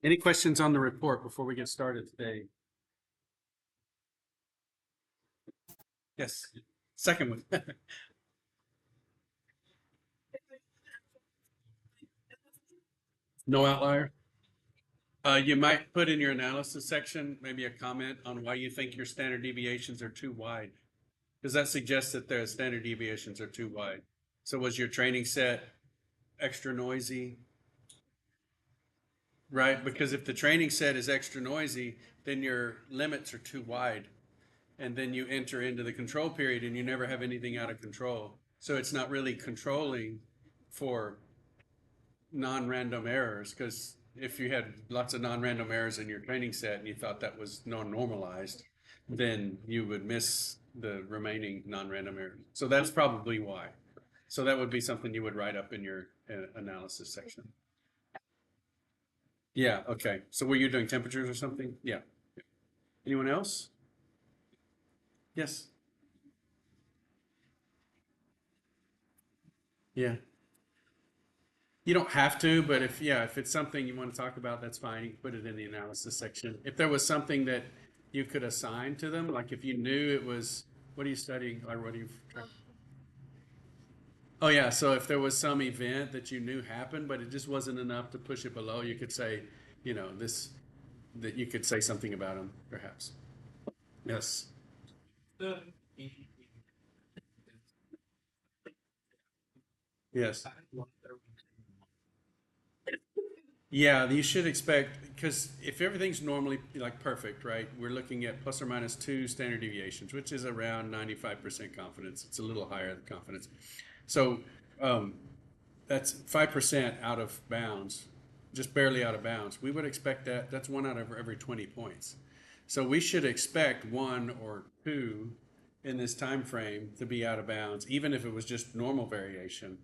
Any questions on the report before we get started today? Yes, second one. No outlier. You might put in your analysis section maybe a comment on why you think your standard deviations are too wide, because that suggests that the standard deviations are too wide. So was your training set extra noisy? Right? Because if the training set is extra noisy, then your limits are too wide. And then you enter into the control period and you never have anything out of control. So it's not really controlling for non-random errors, because if you had lots of non-random errors in your training set and you thought that was non-normalized, then you would miss the remaining non-random errors. So that's probably why. So that would be something you would write up in your analysis section. Yeah, okay. So were you doing temperatures or something? Yeah. Anyone else? Yes. Yeah. You don't have to, but if, yeah, if it's something you want to talk about, that's fine. You can put it in the analysis section. If there was something that you could assign to them, like if you knew it was, what are you studying or what are you? Oh yeah, so if there was some event that you knew happened, but it just wasn't enough to push it below, you could say, this, that you could say something about them, perhaps. Yes. Yes. Yeah, you should expect, because if everything's normally like perfect, right? We're looking at plus or minus two standard deviations, which is around 95% confidence. It's a little higher than confidence. So um, that's 5% out of bounds, just barely out of bounds. We would expect that that's one out of every 20 points. So we should expect one or two in this time frame to be out of bounds, even if it was just normal variation.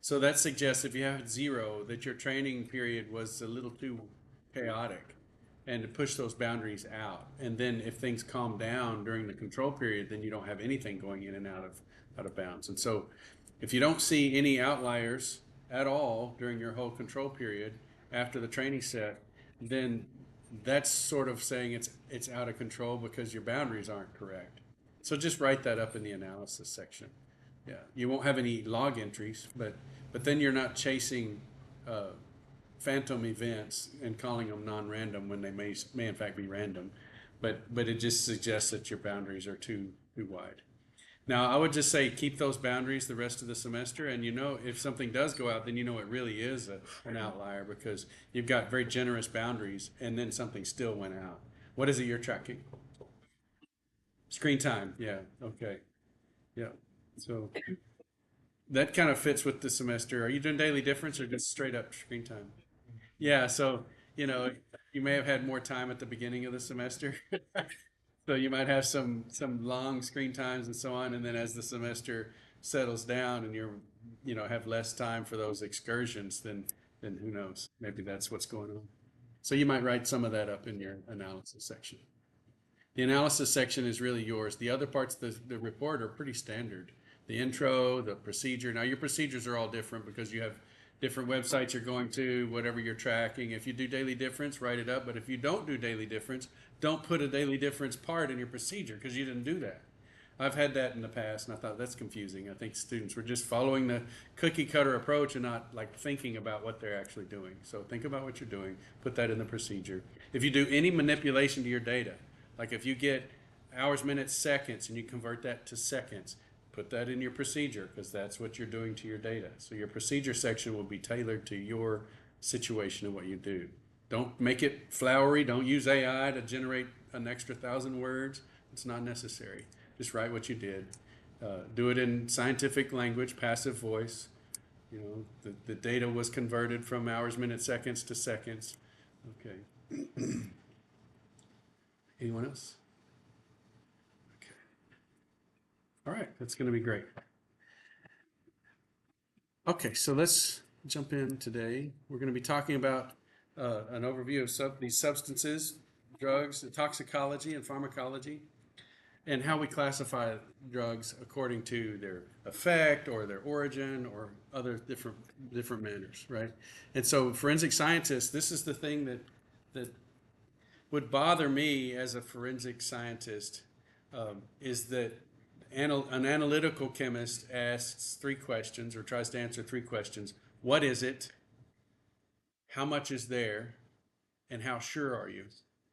So that suggests if you have zero, that your training period was a little too chaotic and to push those boundaries out. And then if things calm down during the control period, then you don't have anything going in and out of bounds. And so if you don't see any outliers at all during your whole control period after the training set, then that's sort of saying it's out of control because your boundaries aren't correct. So just write that up in the analysis section. Yeah, you won't have any log entries, but then you're not chasing uh, phantom events and calling them non-random when they may in fact be random. But it just suggests that your boundaries are too wide. Now, I would just say keep those boundaries the rest of the semester, and if something does go out, then it really is an outlier because you've got very generous boundaries, and then something still went out. What is it you're tracking? Screen time. Yeah. Okay. Yeah. So that kind of fits with the semester. Are you doing daily difference or just straight up screen time? Yeah, so you know, you may have had more time at the beginning of the semester. So you might have some long screen times and so on, and then as the semester settles down and have less time for those excursions, then who knows? Maybe that's what's going on. So you might write some of that up in your analysis section. The analysis section is really yours. The other parts of the report are pretty standard. The intro, the procedure. Now, your procedures are all different because you have different websites you're going to, whatever you're tracking. If you do daily difference, write it up. But if you don't do daily difference, don't put a daily difference part in your procedure because you didn't do that. I've had that in the past, and I thought that's confusing. I think students were just following the cookie cutter approach and not like thinking about what they're actually doing. So think about what you're doing, put that in the procedure. If you do any manipulation to your data, like if you get hours, minutes, seconds, and you convert that to seconds, put that in your procedure because that's what you're doing to your data. So your procedure section will be tailored to your situation and what you do. Don't make it flowery. Don't use AI to generate an extra 1,000 words. It's not necessary. Just write what you did. Do it in scientific language, passive voice. The data was converted from hours, minutes, seconds to seconds. Okay. Anyone else? Okay. All right. That's going to be great. Okay. So let's jump in today. We're going to be talking about an overview of these substances, drugs, toxicology, and pharmacology. and how we classify drugs according to their effect or their origin or other different manners, right? And so forensic scientists, this is the thing that would bother me as a forensic scientist, is that an analytical chemist asks three questions or tries to answer three questions. What is it? How much is there? And how sure are you?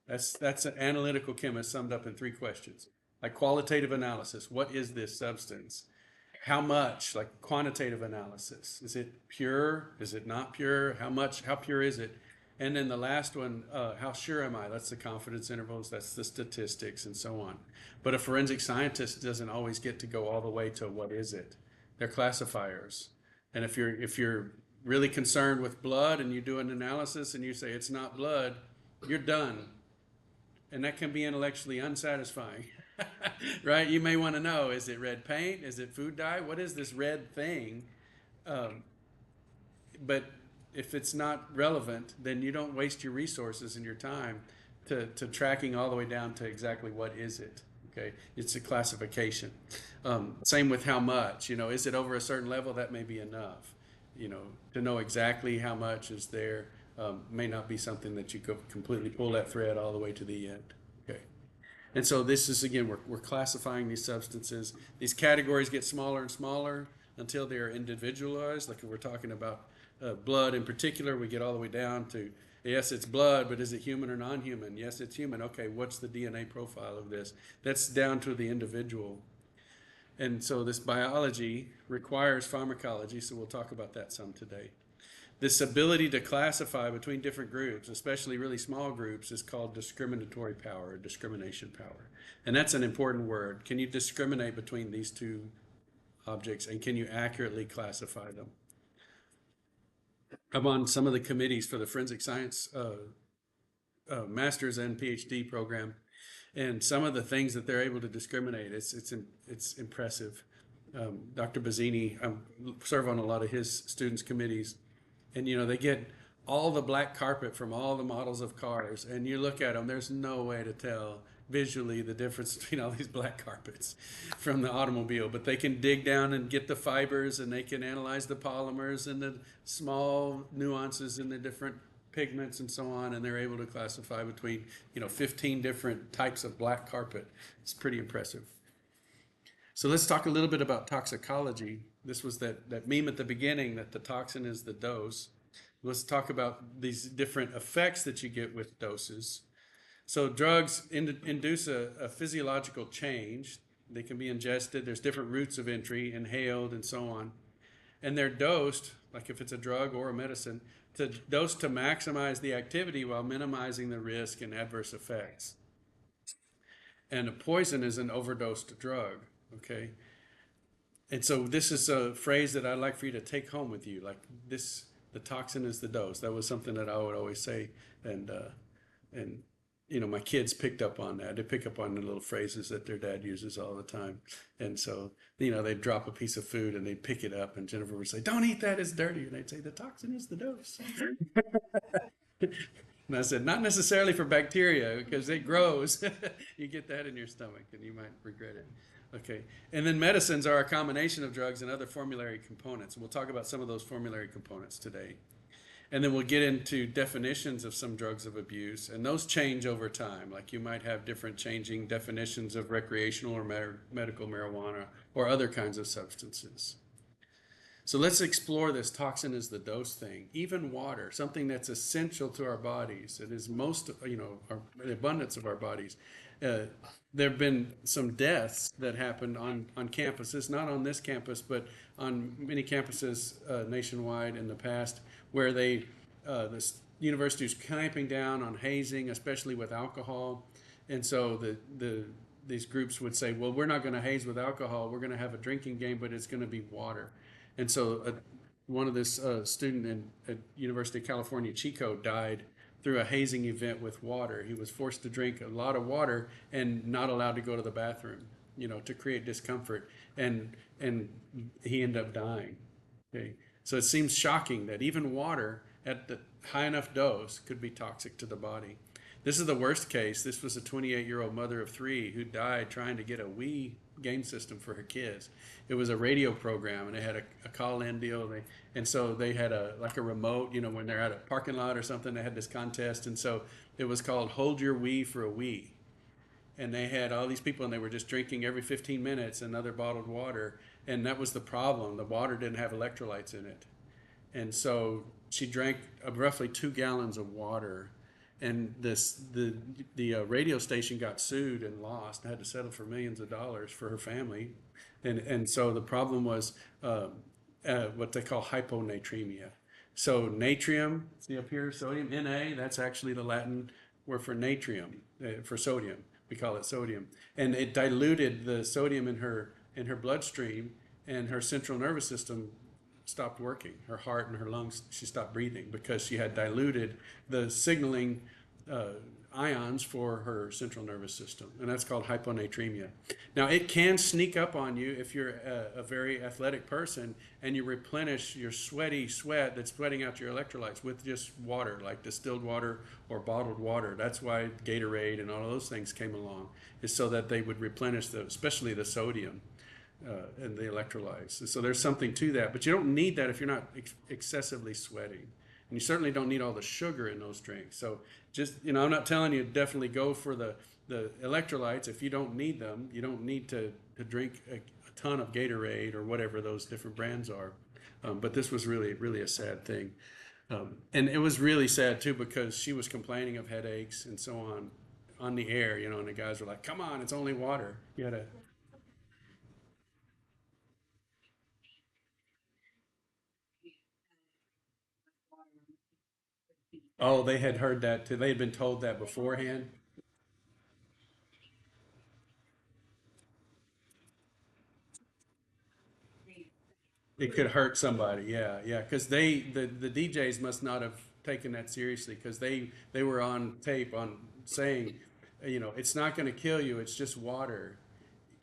That's an analytical chemist summed up in three questions. Like qualitative analysis, what is this substance? How much? Like quantitative analysis. Is it pure? Is it not pure? How much? How pure is it? And then the last one, how sure am I? That's the confidence intervals, that's the statistics, and so on. But a forensic scientist doesn't always get to go all the way to what is it. They're classifiers. And if you're really concerned with blood and you do an analysis and you say it's not blood, you're done. And that can be intellectually unsatisfying. Right? You may want to know, is it red paint? Is it food dye? What is this red thing? Um, but if it's not relevant, then you don't waste your resources and your time to tracking all the way down to exactly what is it. Okay, it's a classification. Same with how much. Is it over a certain level? That may be enough. To know exactly how much is there may not be something that you could completely pull that thread all the way to the end. Okay. And so this is, again, we're classifying these substances. These categories get smaller and smaller until they are individualized. Like if we're talking about blood in particular, we get all the way down to, yes, it's blood, but is it human or non-human? Yes, it's human. Okay, what's the DNA profile of this? That's down to the individual. And so this biology requires pharmacology, so we'll talk about that some today. This ability to classify between different groups, especially really small groups, is called discriminatory power, or discrimination power. And that's an important word. Can you discriminate between these two objects, and can you accurately classify them? I'm on some of the committees for the forensic science master's and PhD program, and some of the things that they're able to discriminate, it's impressive. Dr. Bazzini, I serve on a lot of his students' committees, and they get all the black carpet from all the models of cars, and you look at them, there's no way to tell visually the difference between all these black carpets from the automobile, but they can dig down and get the fibers, and they can analyze the polymers and the small nuances in the different pigments and so on, and they're able to classify between 15 different types of black carpet. It's pretty impressive. So let's talk a little bit about toxicology. This was that meme at the beginning that the toxin is the dose. Let's talk about these different effects that you get with doses. So drugs induce a physiological change. They can be ingested. There's different routes of entry, inhaled, and so on. And they're dosed, like if it's a drug or a medicine, to dose to maximize the activity while minimizing the risk and adverse effects. And a poison is an overdosed drug, okay? And so this is a phrase that I'd like for you to take home with you. Like this, the toxin is the dose. That was something that I would always say, and my kids picked up on that. They pick up on the little phrases that their dad uses all the time, and so they'd drop a piece of food and they'd pick it up, and Jennifer would say, "Don't eat that; it's dirty." And I'd say, "The toxin is the dose." And I said, not necessarily for bacteria, because it grows. You get that in your stomach and you might regret it. Okay. And then medicines are a combination of drugs and other formulary components. We'll talk about some of those formulary components today. And then we'll get into definitions of some drugs of abuse, and those change over time. Like you might have different changing definitions of recreational or medical marijuana or other kinds of substances. So let's explore this toxin is the dose thing. Even water, something that's essential to our bodies. It is most, the abundance of our bodies. There have been some deaths that happened on campuses, not on this campus, but on many campuses nationwide in the past, where the university is clamping down on hazing, especially with alcohol. And so these groups would say, well, we're not going to haze with alcohol. We're going to have a drinking game, but it's going to be water. And so one of this student at University of California, Chico, died through a hazing event with water. He was forced to drink a lot of water and not allowed to go to the bathroom, to create discomfort. And he ended up dying. Okay. So it seems shocking that even water at the high enough dose could be toxic to the body. This is the worst case. This was a 28-year-old mother of three who died trying to get a Wii game system for her kids. It was a radio program, and they had a call-in deal. And so they had a like a remote. When they're at a parking lot or something, they had this contest, and so it was called "Hold Your Wii for a Wii." And they had all these people, and they were just drinking every 15 minutes another bottled water, and that was the problem. The water didn't have electrolytes in it, and so she drank roughly 2 gallons of water, and the radio station got sued and lost and had to settle for millions of dollars for her family, and so the problem was what they call hyponatremia. So natrium, see up here, sodium, Na, that's actually the Latin word for natrium, for sodium. We call it sodium, and it diluted the sodium in her bloodstream, and her central nervous system stopped working. Her heart and her lungs, she stopped breathing because she had diluted the signaling uh, ions for her central nervous system, and that's called hyponatremia. Now, it can sneak up on you if you're a very athletic person and you replenish your sweaty sweat that's sweating out your electrolytes with just water, like distilled water or bottled water. That's why Gatorade and all of those things came along, is so that they would replenish especially the sodium and the electrolytes. So there's something to that, but you don't need that if you're not excessively sweating. And you certainly don't need all the sugar in those drinks. So just, I'm not telling you to definitely go for the electrolytes if you don't need them. You don't need to drink a ton of Gatorade or whatever those different brands are. But this was really, really a sad thing. And it was really sad too because she was complaining of headaches and so on the air, and the guys were like, come on, it's only water. You had to. Oh, they had heard that too. They had been told that beforehand. It could hurt somebody. Yeah, yeah. Because the DJs must not have taken that seriously because they were on tape on saying, it's not going to kill you. It's just water.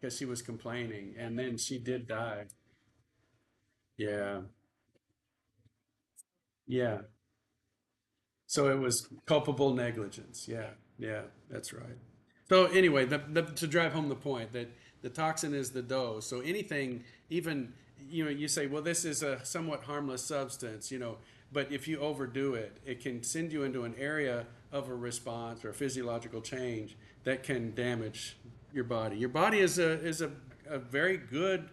Because she was complaining, and then she did die. Yeah, yeah. So it was culpable negligence. Yeah, yeah, that's right. So anyway, to drive home the point that the toxin is the dose. So anything, even you say, well, this is a somewhat harmless substance, but if you overdo it, it can send you into an area of a response or a physiological change that can damage your body. Your body is a very good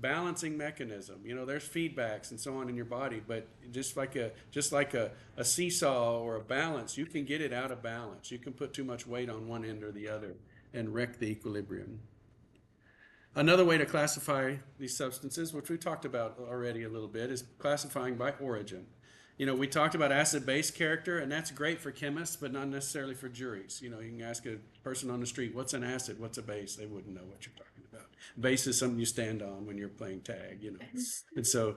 balancing mechanism. There's feedbacks and so on in your body, but just like a seesaw or a balance, you can get it out of balance. You can put too much weight on one end or the other and wreck the equilibrium. Another way to classify these substances, which we talked about already a little bit, is classifying by origin. We talked about acid-base character, and that's great for chemists, but not necessarily for juries. You can ask a person on the street, what's an acid, what's a base? They wouldn't know what you're talking about. Base is something you stand on when you're playing tag. And so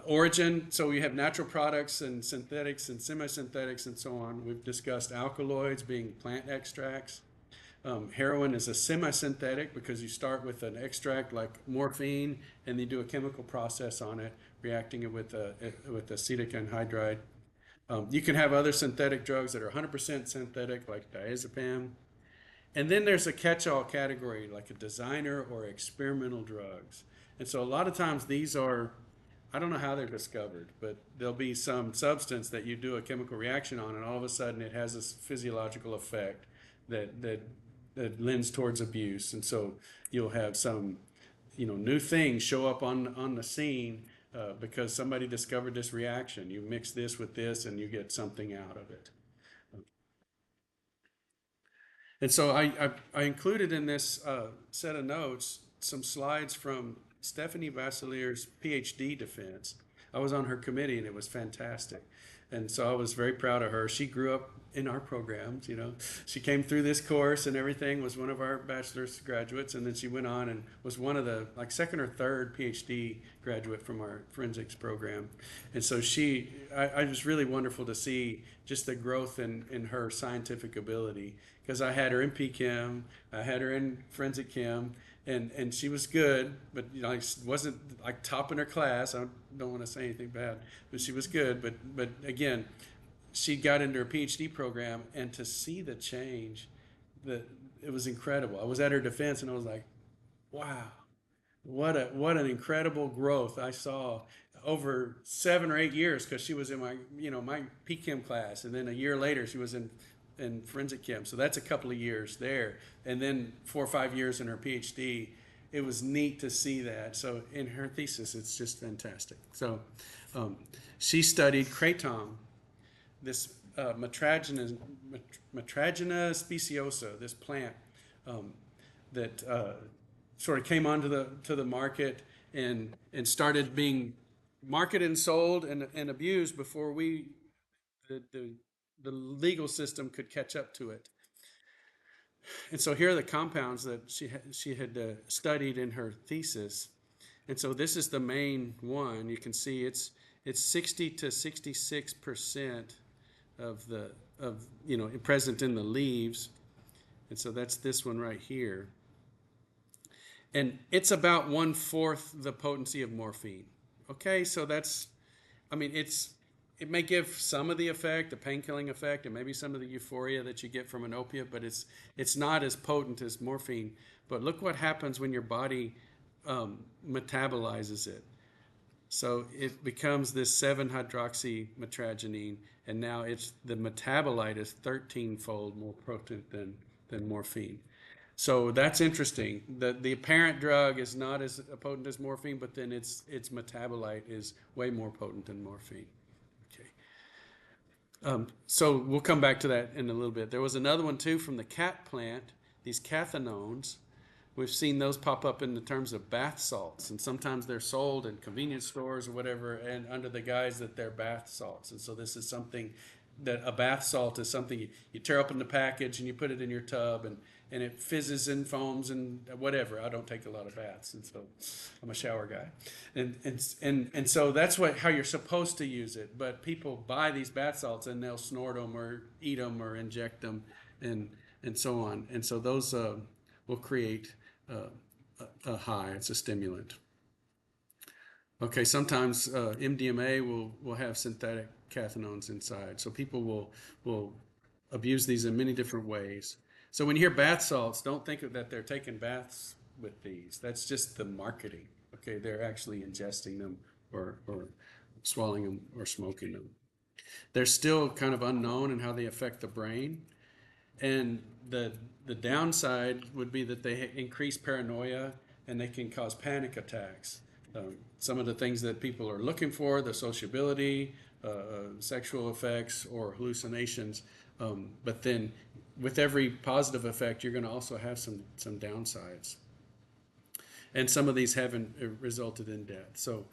origin, so we have natural products and synthetics and semi-synthetics and so on. We've discussed alkaloids being plant extracts. Heroin is a semi-synthetic because you start with an extract like morphine and you do a chemical process on it, reacting it with acetic anhydride. You can have other synthetic drugs that are 100% synthetic, like diazepam. And then there's a catch-all category, like a designer or experimental drugs. And so a lot of times these are, I don't know how they're discovered, but there'll be some substance that you do a chemical reaction on, and all of a sudden it has this physiological effect that lends towards abuse. And so you'll have some, new things show up on the scene because somebody discovered this reaction. You mix this with this, and you get something out of it. And so I included in this set of notes some slides from Stephanie Vassillier's PhD defense. I was on her committee and it was fantastic. And so I was very proud of her. She grew up in our programs. She came through this course and everything, was one of our bachelor's graduates, and then she went on and was one of the like second or third PhD graduate from our forensics program. And so I was really wonderful to see just the growth in her scientific ability because I had her in PChem, I had her in forensic chem, and she was good, but wasn't like top in her class. I don't want to say anything bad, but she was good. But again, she got into her PhD program, and to see the change, the it was incredible. I was at her defense, and I was like, wow, what an incredible growth I saw over 7 or 8 years, because she was in my PChem class, and then a year later she was in forensic chem. So that's a couple of years there, and then 4 or 5 years in her PhD. It was neat to see that. So in her thesis, it's just fantastic. So um, she studied kratom, this Metragina speciosa, this plant um, that sort of came onto the market and started being marketed and sold and abused before the, the the legal system could catch up to it. And so here are the compounds that she had studied in her thesis. And so this is the main one. You can see it's 60 to 66% of the of present in the leaves. And so that's this one right here. And it's about 1/4 the potency of morphine. Okay, so that's, I mean, it may give some of the effect, the pain-killing effect, and maybe some of the euphoria that you get from an opiate, but it's not as potent as morphine. But look what happens when your body metabolizes it. So it becomes this 7-hydroxymetragenine, and now it's the metabolite is 13-fold more potent than morphine. So that's interesting. The apparent drug is not as potent as morphine, but then its metabolite is way more potent than morphine. Okay. So we'll come back to that in a little bit. There was another one too from the cat plant, these cathinones. We've seen those pop up in the terms of bath salts, and sometimes they're sold in convenience stores or whatever, and under the guise that they're bath salts. And so this is something that a bath salt is something you tear open the package and you put it in your tub, and it fizzes and foams and whatever. I don't take a lot of baths, and so I'm a shower guy, and so that's how you're supposed to use it. But people buy these bath salts and they'll snort them or eat them or inject them, and so on. And so those will create a high. It's a stimulant. Okay, sometimes MDMA will have synthetic cathinones inside, so people will abuse these in many different ways. So when you hear bath salts, don't think of that they're taking baths with these. That's just the marketing. Okay, they're actually ingesting them or swallowing them or smoking them. They're still kind of unknown in how they affect the brain. And the downside would be that they increase paranoia and they can cause panic attacks. Some of the things that people are looking for, the sociability, sexual effects, or hallucinations. But then with every positive effect, you're going to also have some downsides. And some of these haven't resulted in death. So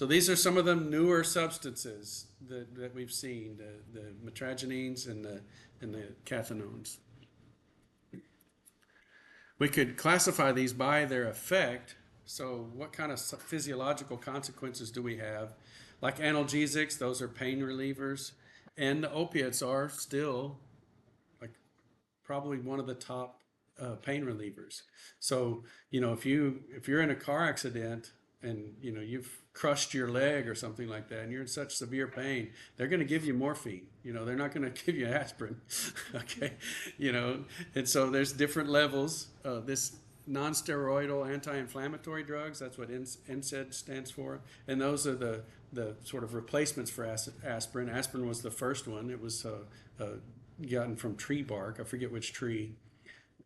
these are some of the newer substances that we've seen, the metragenines and the cathinones. We could classify these by their effect. So what kind of physiological consequences do we have? Like analgesics, those are pain relievers, and the opiates are still like probably one of the top pain relievers. So if you're in a car accident and you've crushed your leg or something like that, and you're in such severe pain, they're going to give you morphine. They're not going to give you aspirin. Okay, and so there's different levels. This non-steroidal anti-inflammatory drugs, that's what NSAID stands for, and those are the sort of replacements for aspirin. Aspirin was the first one. It was gotten from tree bark. I forget which tree.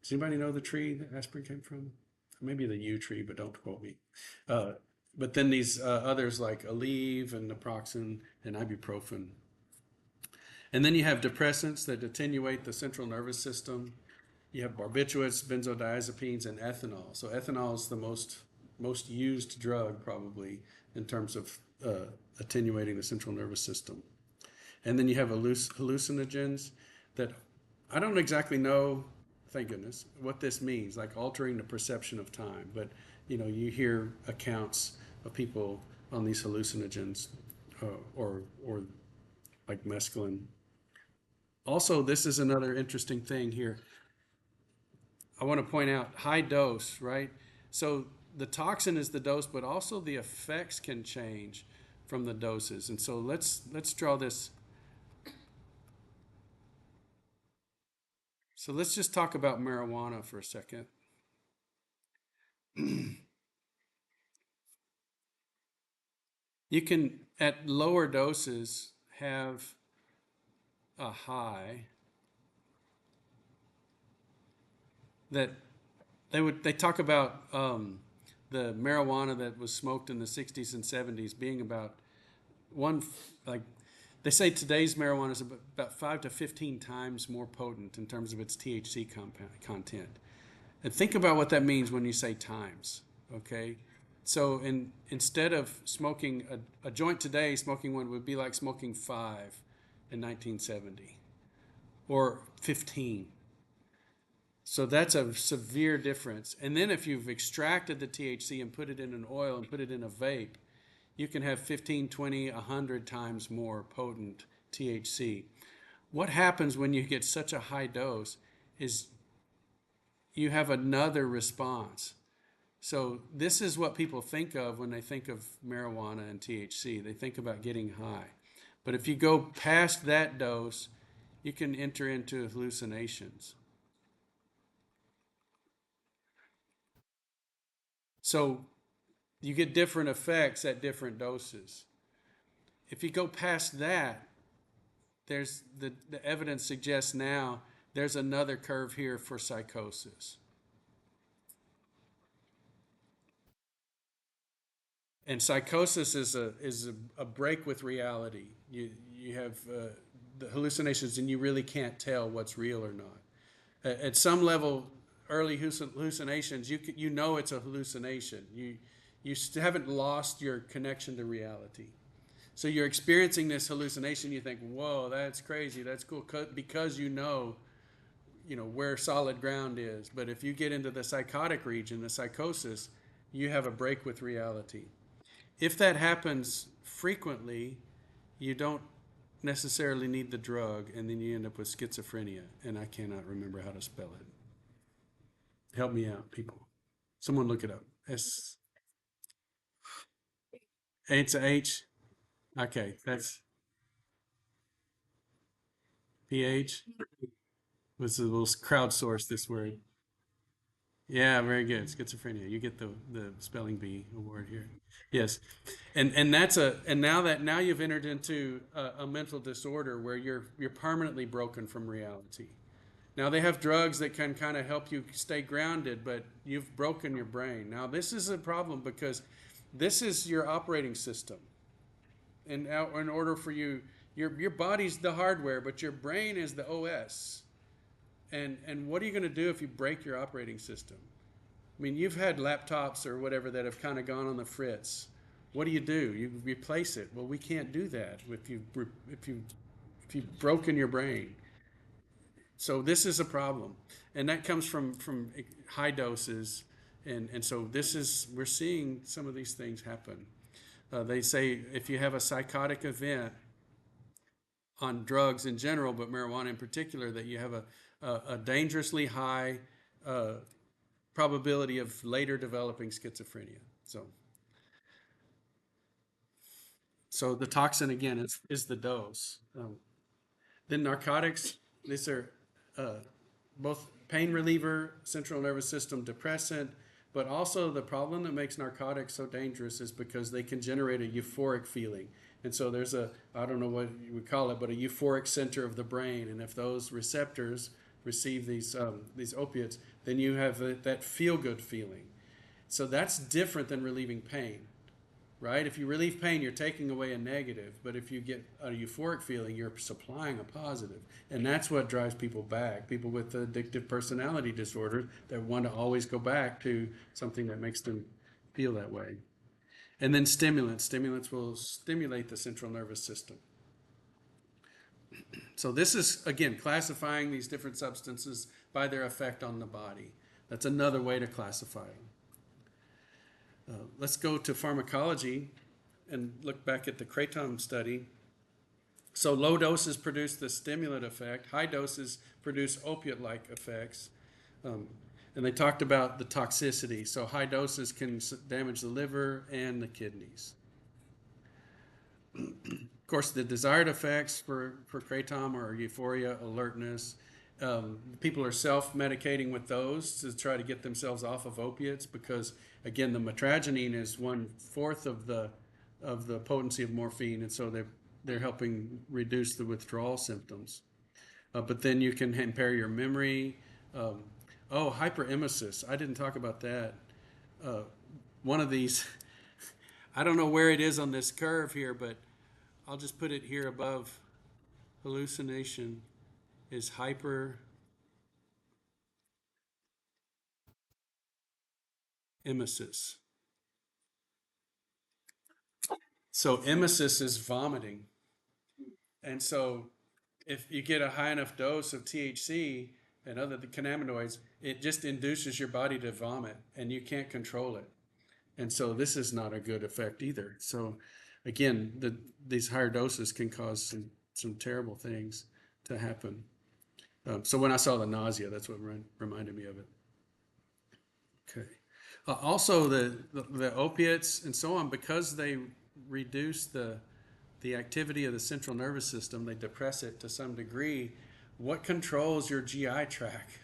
Does anybody know the tree that aspirin came from? Maybe the yew tree, but don't quote me. But then these others like Aleve and naproxen and ibuprofen. And then you have depressants that attenuate the central nervous system. You have barbiturates, benzodiazepines, and ethanol. So ethanol is the most used drug probably in terms of attenuating the central nervous system. And then you have hallucinogens that I don't exactly know, thank goodness, what this means, like altering the perception of time. But you hear accounts of people on these hallucinogens or like mescaline. Also, this is another interesting thing here. I want to point out high dose, right? So the toxin is the dose, but also the effects can change from the doses. And so let's draw this So let's just talk about marijuana for a second. You can, at lower doses, have a high that they talk about the marijuana that was smoked in the 60s and 70s being about one like they say today's marijuana is about 5 to 15 times more potent in terms of its THC content. And think about what that means when you say times, okay? So instead of smoking a joint today, smoking one would be like smoking five in 1970 or 15. So that's a severe difference. And then if you've extracted the THC and put it in an oil and put it in a vape, you can have 15, 20, 100 times more potent THC. What happens when you get such a high dose is you have another response. So this is what people think of when they think of marijuana and THC. They think about getting high. But if you go past that dose, you can enter into hallucinations. So you get different effects at different doses. If you go past that, there's the evidence suggests now there's another curve here for psychosis. And psychosis is a break with reality. You have the hallucinations, and you really can't tell what's real or not. At some level, early hallucinations, you know it's a hallucination. You haven't lost your connection to reality. So you're experiencing this hallucination. You think, "Whoa, that's crazy. That's cool," because you know where solid ground is. But if you get into the psychotic region, the psychosis, you have a break with reality. If that happens frequently, you don't necessarily need the drug, and then you end up with schizophrenia. And I cannot remember how to spell it. Help me out, people. Someone look it up. It's a H. Okay, that's PH. We'll crowdsource this word. Yeah, very good. Schizophrenia. You get the spelling bee award here. Yes, and that's and now you've entered into a mental disorder where you're permanently broken from reality. Now they have drugs that can kind of help you stay grounded, but you've broken your brain. Now this is a problem because this is your operating system, and in order for your body's the hardware, but your brain is the OS. And what are you going to do if you break your operating system? I mean, you've had laptops or whatever that have kind of gone on the fritz. What do? You replace it. Well, we can't do that if you if you've broken your brain. So this is a problem, and that comes from high doses, and so this is we're seeing some of these things happen. They say if you have a psychotic event on drugs in general, but marijuana in particular, that you have a dangerously high uh, probability of later developing schizophrenia. So the toxin again is the dose. Then narcotics, these are uh, both pain reliever, central nervous system depressant, but also the problem that makes narcotics so dangerous is because they can generate a euphoric feeling. And so there's I don't know what you would call it, but a euphoric center of the brain. And if those receptors receive these opiates, then you have that feel good feeling. So that's different than relieving pain, right? If you relieve pain, you're taking away a negative, but if you get a euphoric feeling, you're supplying a positive. And that's what drives people back. People with addictive personality disorders that want to always go back to something that makes them feel that way. And then stimulants. Stimulants will stimulate the central nervous system. So this is, again, classifying these different substances by their effect on the body. That's another way to classify them. Let's go to pharmacology and look back at the kratom study. So low doses produce the stimulant effect. High doses produce opiate-like effects. Um, and they talked about the toxicity. So high doses can damage the liver and the kidneys. Of course, the desired effects for kratom are euphoria, alertness, People are self-medicating with those to try to get themselves off of opiates because, again, the metragenine is 1/4 of the potency of morphine, and so they're helping reduce the withdrawal symptoms. But then you can impair your memory. Um, oh, hyperemesis. I didn't talk about that. Uh, One of these, I don't know where it is on this curve here, but I'll just put it here above hallucination is hyperemesis. So emesis is vomiting. And so if you get a high enough dose of THC and other cannabinoids, it just induces your body to vomit and you can't control it. And so this is not a good effect either. So again, these higher doses can cause some terrible things to happen. So when I saw the nausea, that's what reminded me of it. Okay. Also, the opiates and so on, because they reduce the activity of the central nervous system, they depress it to some degree. What controls your GI tract?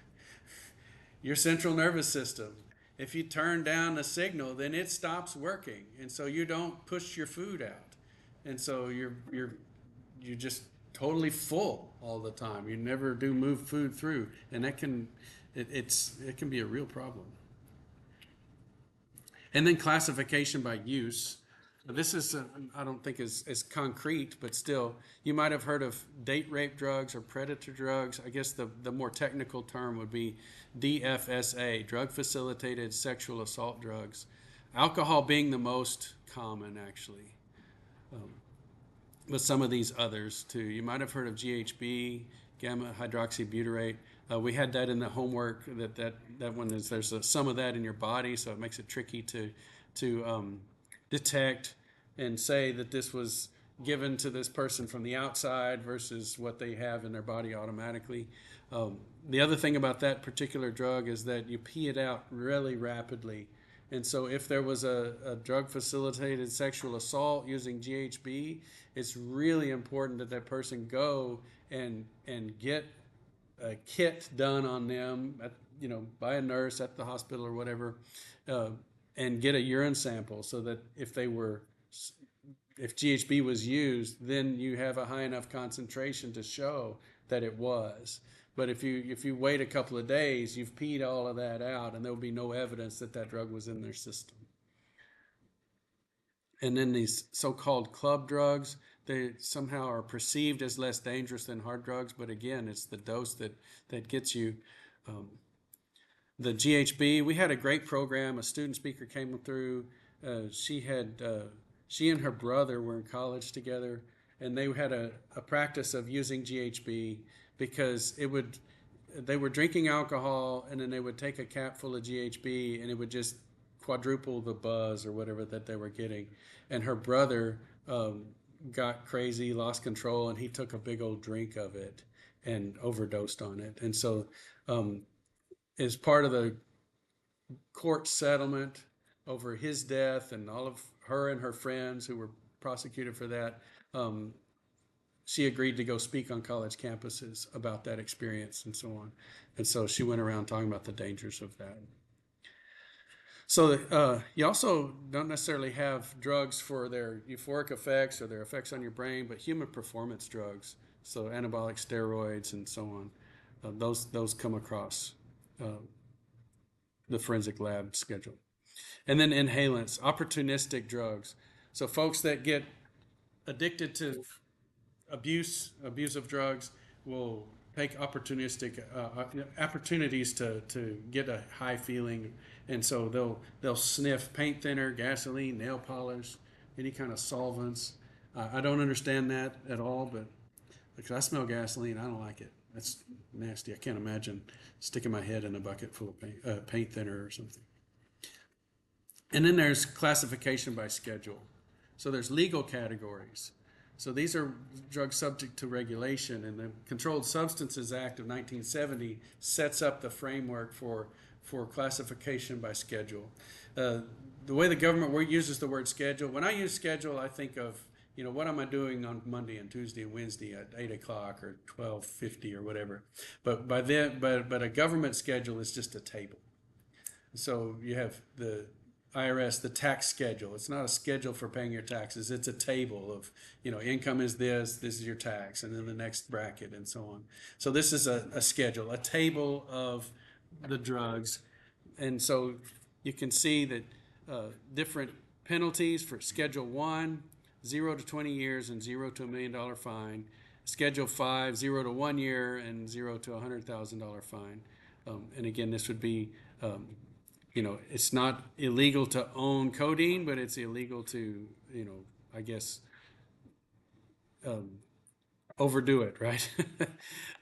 Your central nervous system. If you turn down the signal, then it stops working, and so you don't push your food out, and so you're just totally full all the time. You never do move food through, and that can it can be a real problem. And then classification by use. This is, I don't think is concrete, but still, you might have heard of date rape drugs or predator drugs. I guess the more technical term would be DFSA, drug facilitated sexual assault drugs. Alcohol being the most common, actually, but some of these others too. You might have heard of GHB, gamma hydroxybutyrate. We had that in the homework. That one is there's some of that in your body, so it makes it tricky to detect and say that this was given to this person from the outside versus what they have in their body automatically. The other thing about that particular drug is that you pee it out really rapidly. And so if there was a drug facilitated sexual assault using GHB, it's really important that that person go and get a kit done on them at, by a nurse at the hospital or whatever, uh, and get a urine sample so that if GHB was used, then you have a high enough concentration to show that it was. But if you wait a couple of days, you've peed all of that out, and there will be no evidence that that drug was in their system. And then these so-called club drugs, they somehow are perceived as less dangerous than hard drugs, but again, it's the dose that gets you. Um, the GHB, we had a great program. A student speaker came through. She and her brother were in college together, and they had a practice of using GHB because they were drinking alcohol, and then they would take a cap full of GHB, and it would just quadruple the buzz or whatever that they were getting. And her brother got crazy, lost control, and he took a big old drink of it and overdosed on it. And so, as part of the court settlement over his death and all of her and her friends who were prosecuted for that, um, she agreed to go speak on college campuses about that experience and so on. And so she went around talking about the dangers of that. So you also don't necessarily have drugs for their euphoric effects or their effects on your brain, but human performance drugs, so anabolic steroids and so on. Those come across uh, the forensic lab schedule. And then inhalants, opportunistic drugs. So folks that get addicted to abuse of drugs will take opportunities to get a high feeling, and so they'll sniff paint thinner, gasoline, nail polish, any kind of solvents. I don't understand that at all, but because I smell gasoline, I don't like it. That's nasty. I can't imagine sticking my head in a bucket full of paint thinner or something. And then there's classification by schedule. So there's legal categories. So these are drugs subject to regulation, and the Controlled Substances Act of 1970 sets up the framework for classification by schedule. The way the government uses the word schedule, when I use schedule, I think of what am I doing on Monday and Tuesday and Wednesday at 8 o'clock or 12:50 or whatever. But by then, but a government schedule is just a table. So you have the IRS, the tax schedule. It's not a schedule for paying your taxes. It's a table of, income is this is your tax, and then the next bracket, and so on. So this is a schedule, a table of the drugs. And so you can see that different penalties for Schedule 1, 0 to 20 years and 0 to $1 million fine. Schedule 5, 0 to 1 year and 0 to $100,000 fine. And again, this would be it's not illegal to own codeine, but it's illegal to, I guess, overdo it, right?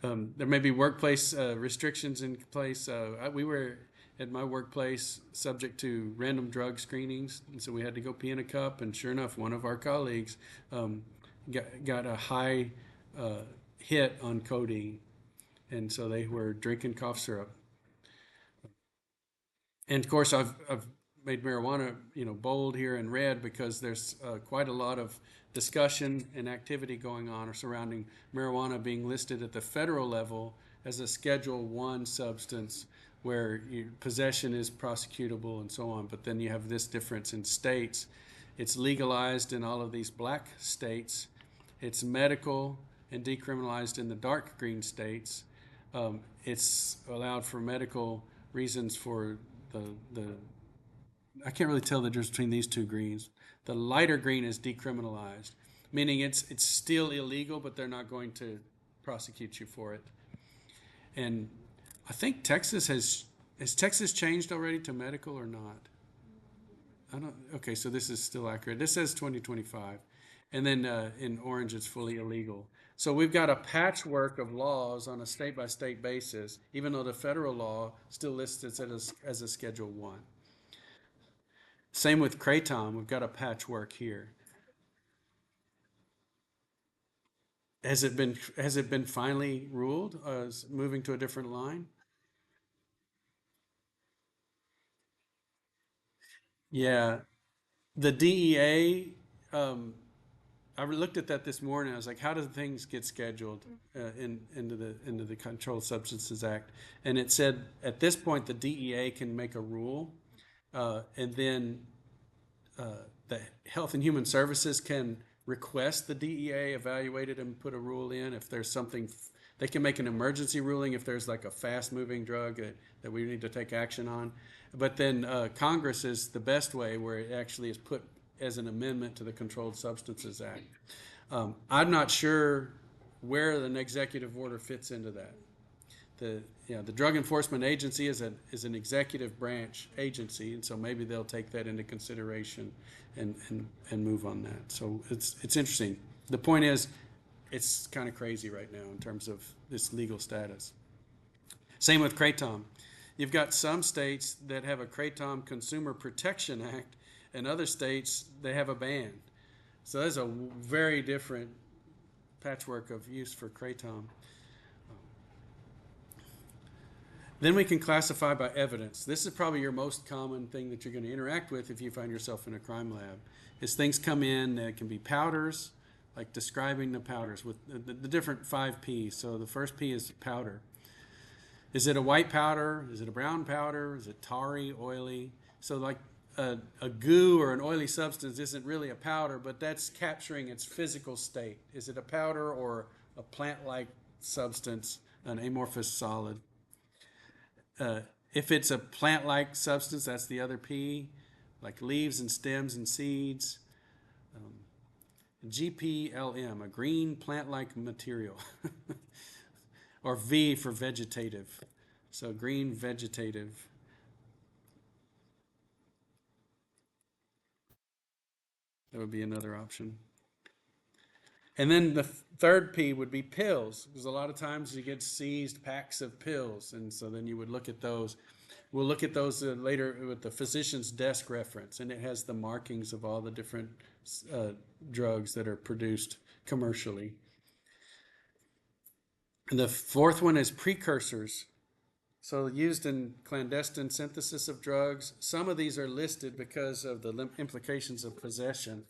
There may be workplace restrictions in place. We were at my workplace subject to random drug screenings, and so we had to go pee in a cup. And sure enough, one of our colleagues got a high hit on codeine, and so they were drinking cough syrup. And of course, I've made marijuana, bold here in red because there's quite a lot of discussion and activity going on or surrounding marijuana being listed at the federal level as a Schedule 1 substance where possession is prosecutable and so on. But then you have this difference in states. It's legalized in all of these black states. It's medical and decriminalized in the dark green states. It's allowed for medical reasons for the I can't really tell the difference between these two greens. The lighter green is decriminalized, meaning it's still illegal, but they're not going to prosecute you for it. And I think has Texas changed already to medical or not? I don't. Okay, so this is still accurate. This says 2025, and then in orange it's fully illegal. So we've got a patchwork of laws on a state by state basis, even though the federal law still lists it as a Schedule 1. Same with kratom. We've got a patchwork here. Has it been finally ruled as moving to a different line? Yeah, the DEA. I looked at that this morning. I was like, how do things get scheduled into the Controlled Substances Act? And it said at this point the DEA can make a rule, and then the Health and Human Services can request the DEA evaluate it and put a rule in if there's something. They can make an emergency ruling if there's like a fast-moving drug that we need to take action on. But then Congress is the best way where it actually is put as an amendment to the Controlled Substances Act. I'm not sure where an executive order fits into that. The Drug Enforcement Agency is an executive branch agency, and so maybe they'll take that into consideration and move on that. So it's interesting. The point is, it's kind of crazy right now in terms of this legal status. Same with kratom. You've got some states that have a Kratom Consumer Protection Act, and other states they have a ban. So there's a very different patchwork of use for kratom. Then we can classify by evidence. This is probably your most common thing that you're going to interact with if you find yourself in a crime lab. Is things come in that can be powders, like describing the powders with the different 5Ps. So the first P is powder. Is it a white powder? Is it a brown powder? Is it tarry, oily? So like a goo or an oily substance isn't really a powder, but that's capturing its physical state. Is it a powder or a plant-like substance, an amorphous solid? If it's a plant-like substance, that's the other P, like leaves and stems and seeds. GPLM, a green plant-like material. Or V for vegetative. So green vegetative. That would be another option. And then the third P would be pills, because a lot of times you get seized packs of pills, and so then you would look at those. We'll look at those later with the physician's desk reference, and it has the markings of all the different drugs that are produced commercially. And the fourth one is precursors. So used in clandestine synthesis of drugs. Some of these are listed because of the implications of possession.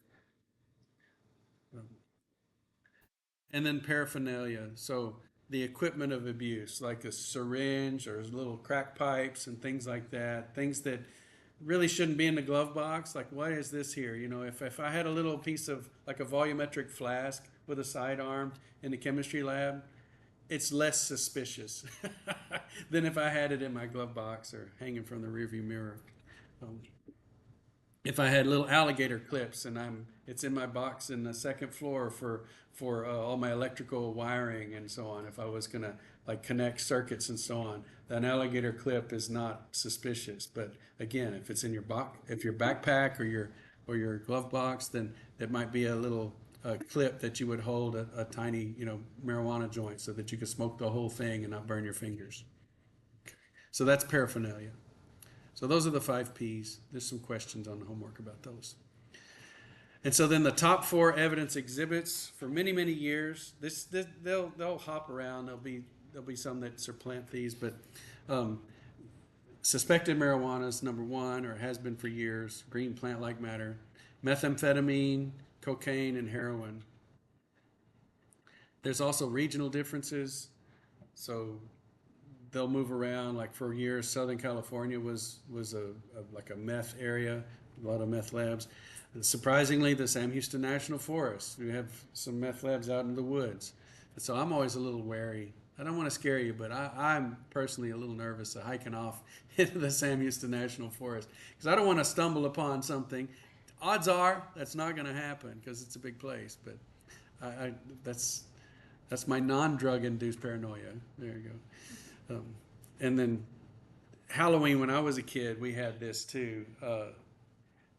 And then paraphernalia. So the equipment of abuse, like a syringe or little crack pipes and things like that, things that really shouldn't be in the glove box. Like, what is this here? You know, if I had a little piece of like a volumetric flask with a sidearm in the chemistry lab, it's less suspicious than if I had it in my glove box or hanging from the rearview mirror. Um, if I had little alligator clips and it's in my box in the second floor for all my electrical wiring and so on. If I was gonna like connect circuits and so on, an alligator clip is not suspicious. But again, if it's in your box, if your backpack or your glove box, then it might be a little clip that you would hold a tiny marijuana joint so that you could smoke the whole thing and not burn your fingers. So that's paraphernalia. So those are the 5 P's. There's some questions on the homework about those. And so then the top 4 evidence exhibits for many, many years. They'll hop around. There'll be some that supplant these, but um, suspected marijuana is number 1, or has been for years. Green plant-like matter, methamphetamine, cocaine, and heroin. There's also regional differences. So they'll move around. Like for years, Southern California was like a meth area, a lot of meth labs. And surprisingly, the Sam Houston National Forest, we have some meth labs out in the woods. And so I'm always a little wary. I don't want to scare you, but I'm personally a little nervous of hiking off into the Sam Houston National Forest because I don't want to stumble upon something. Odds are that's not going to happen because it's a big place. But I that's my non-drug induced paranoia. There you go. And then Halloween, when I was a kid, we had this too.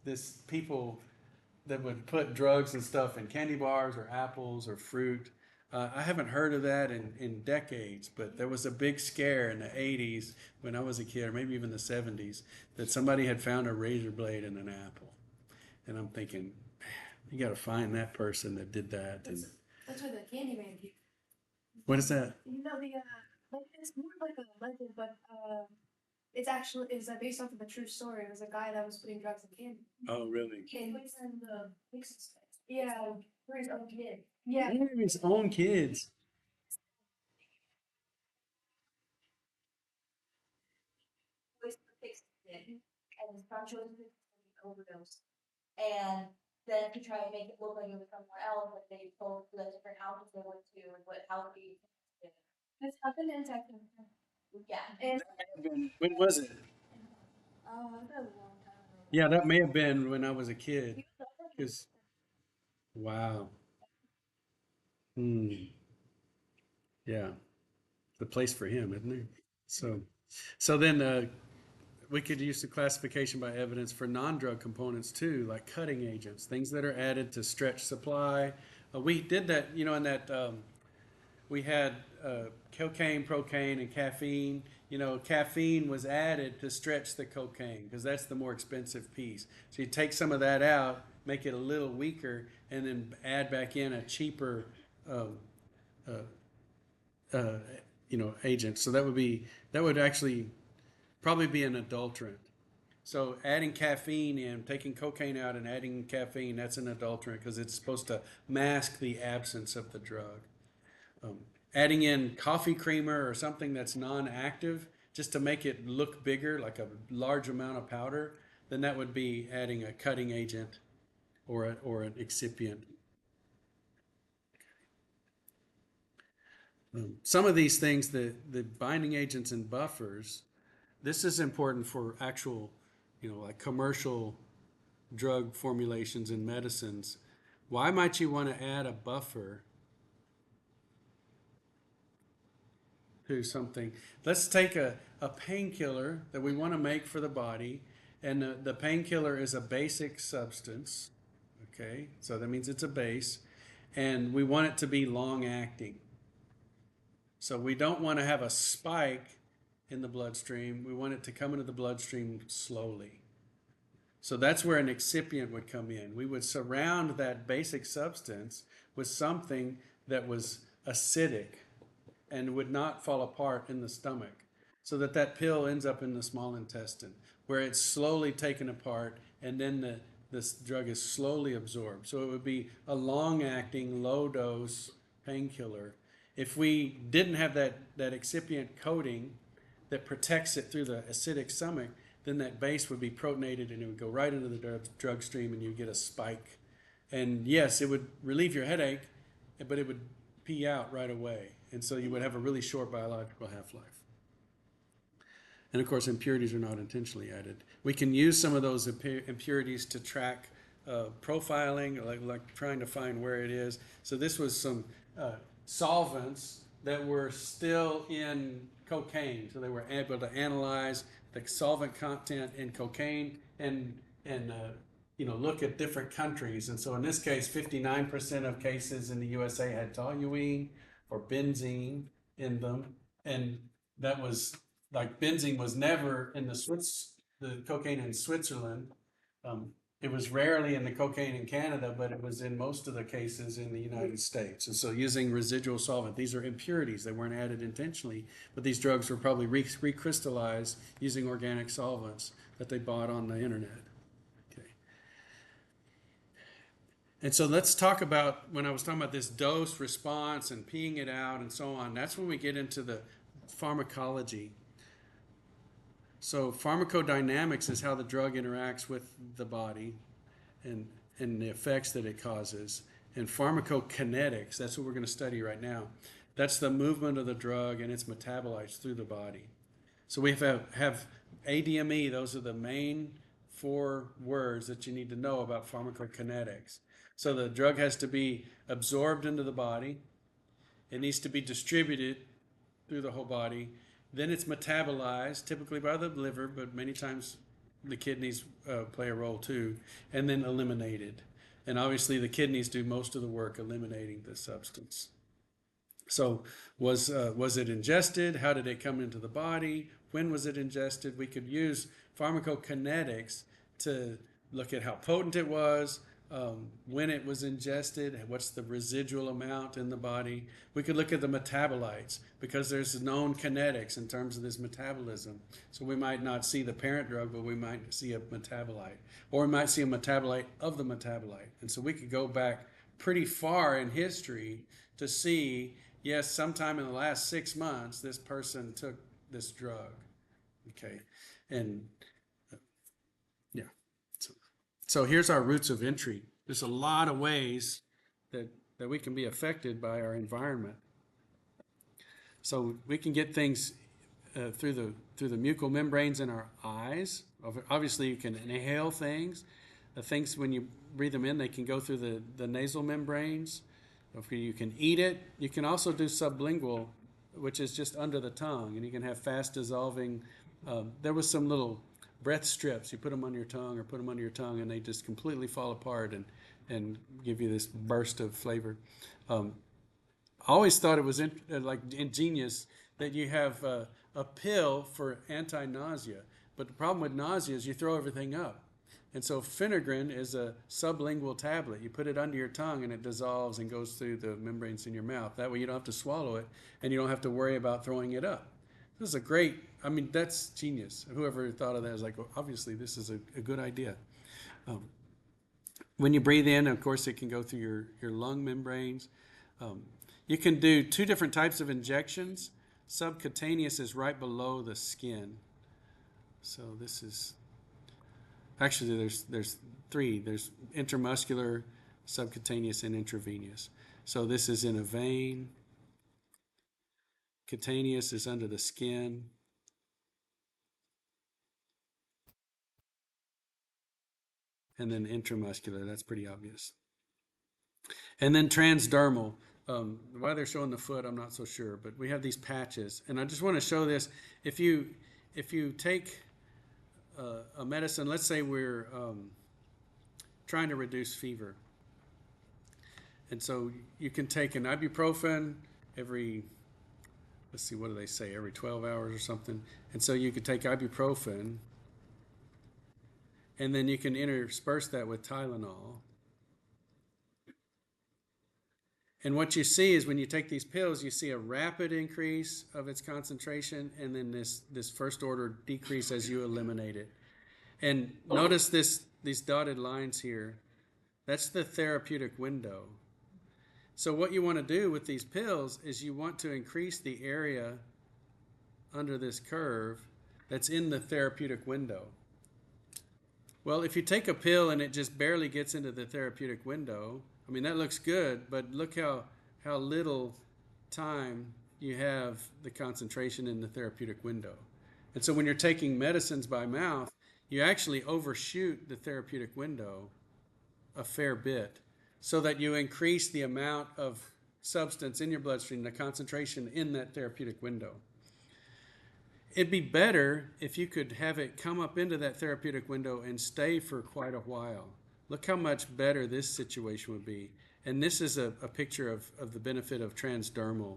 This people that would put drugs and stuff in candy bars or apples or fruit. I haven't heard of that in decades, but there was a big scare in the 80s when I was a kid, or maybe even the 70s, that somebody had found a razor blade in an apple. And I'm thinking, you got to find that person that did that. And That's where the Candyman came. what is that? You know the like it's more like a legend, but it's actually based off of a true story. It was a guy that was putting drugs in candy. Oh, really? And in the mixes. Yeah, for his own kid. Yeah. His own kids. Was fixed it, and his son chose to overdose. And then to try and make it look like it was somewhere else, like they told the different houses they went to and what house they did. This happened in Texas. Yeah. And When was it? that was a long time ago. Yeah, that may have been when I was a kid. Because, wow. Hmm. Yeah. The place for him, isn't it? So, so then we could use the classification by evidence for non-drug components too, like cutting agents, things that are added to stretch supply. We did that, in that we had cocaine, procaine, and caffeine. Caffeine was added to stretch the cocaine because that's the more expensive piece. So you take some of that out, make it a little weaker, and then add back in a cheaper, uh, uh, uh, agent. So that would actually probably be an adulterant. So adding caffeine in, taking cocaine out and adding caffeine, that's an adulterant because it's supposed to mask the absence of the drug. Um, Adding in coffee creamer or something that's non-active just to make it look bigger, like a large amount of powder, then that would be adding a cutting agent or an excipient. Some of these things, the binding agents and buffers, this is important for actual, like commercial drug formulations and medicines. Why might you want to add a buffer to something? Let's take a painkiller that we want to make for the body, and the painkiller is a basic substance. Okay, so that means it's a base, and we want it to be long acting. So we don't want to have a spike in the bloodstream. We want it to come into the bloodstream slowly. So that's where an excipient would come in. We would surround that basic substance with something that was acidic and would not fall apart in the stomach, so that that pill ends up in the small intestine where it's slowly taken apart, and then this drug is slowly absorbed. So it would be a long acting, low dose painkiller. If we didn't have that excipient coating that protects it through the acidic stomach, then that base would be protonated and it would go right into the drug stream and you get a spike. And yes, it would relieve your headache, but it would pee out right away. And so you would have a really short biological half-life. And of course, impurities are not intentionally added. We can use some of those impurities to track profiling, like trying to find where it is. So this was some solvents that were still in cocaine. So they were able to analyze the solvent content in cocaine and look at different countries. And so in this case, 59% of cases in the USA had toluene or benzene in them, and that was like benzene was never in the cocaine in Switzerland. It was rarely in the cocaine in Canada, but it was in most of the cases in the United States. And so using residual solvent, these are impurities. They weren't added intentionally, but these drugs were probably recrystallized using organic solvents that they bought on the internet. Okay. And so let's talk about, when I was talking about this dose response and peeing it out and so on, that's when we get into the pharmacology. So pharmacodynamics is how the drug interacts with the body and the effects that it causes. And pharmacokinetics, that's what we're going to study right now. That's the movement of the drug and its metabolites through the body. So we have ADME, those are the main 4 words that you need to know about pharmacokinetics. So the drug has to be absorbed into the body. It needs to be distributed through the whole body. Then it's metabolized, typically by the liver, but many times the kidneys play a role too, and then eliminated. And obviously the kidneys do most of the work eliminating the substance. So was it ingested? How did it come into the body? When was it ingested? We could use pharmacokinetics to look at how potent it was, when it was ingested, what's the residual amount in the body. We could look at the metabolites because there's known kinetics in terms of this metabolism. So we might not see the parent drug, but we might see a metabolite, or we might see a metabolite of the metabolite. And so we could go back pretty far in history to see, yes, sometime in the last 6 months, this person took this drug. Okay, and yeah. So here's our routes of entry. There's a lot of ways that we can be affected by our environment. So we can get things through the mucal membranes in our eyes. Obviously, you can inhale things. Things, when you breathe them in, they can go through the nasal membranes. You can eat it. You can also do sublingual, which is just under the tongue, and you can have fast dissolving. There was some little breath strips. You put them on your tongue or put them under your tongue, and they just completely fall apart and give you this burst of flavor. I always thought it was ingenious that you have a pill for anti-nausea, but the problem with nausea is you throw everything up. And so Phenagrin is a sublingual tablet. You put it under your tongue and it dissolves and goes through the membranes in your mouth. That way you don't have to swallow it and you don't have to worry about throwing it up. This is a great, that's genius. Whoever thought of that is like, well, obviously this is a good idea. When you breathe in, of course, it can go through your lung membranes. You can do 2 different types of injections. Subcutaneous is right below the skin. So this is, actually there's 3. There's intramuscular, subcutaneous, and intravenous. So this is in a vein. Cutaneous is under the skin. And then intramuscular, that's pretty obvious. And then transdermal. Why they're showing the foot, I'm not so sure, but we have these patches. And I just want to show this. If you take a medicine, let's say we're trying to reduce fever. And so you can take an ibuprofen every, let's see, what do they say, every 12 hours or something. And so you could take ibuprofen, and then you can intersperse that with Tylenol. And what you see is when you take these pills, you see a rapid increase of its concentration, and then this first order decrease as you eliminate it. And notice these dotted lines here. That's the therapeutic window. So what you want to do with these pills is you want to increase the area under this curve that's in the therapeutic window. Well, if you take a pill and it just barely gets into the therapeutic window, I mean, that looks good, but look how little time you have the concentration in the therapeutic window. And so when you're taking medicines by mouth, you actually overshoot the therapeutic window a fair bit so that you increase the amount of substance in your bloodstream, the concentration in that therapeutic window. It'd be better if you could have it come up into that therapeutic window and stay for quite a while. Look how much better this situation would be. And this is a picture of the benefit of transdermal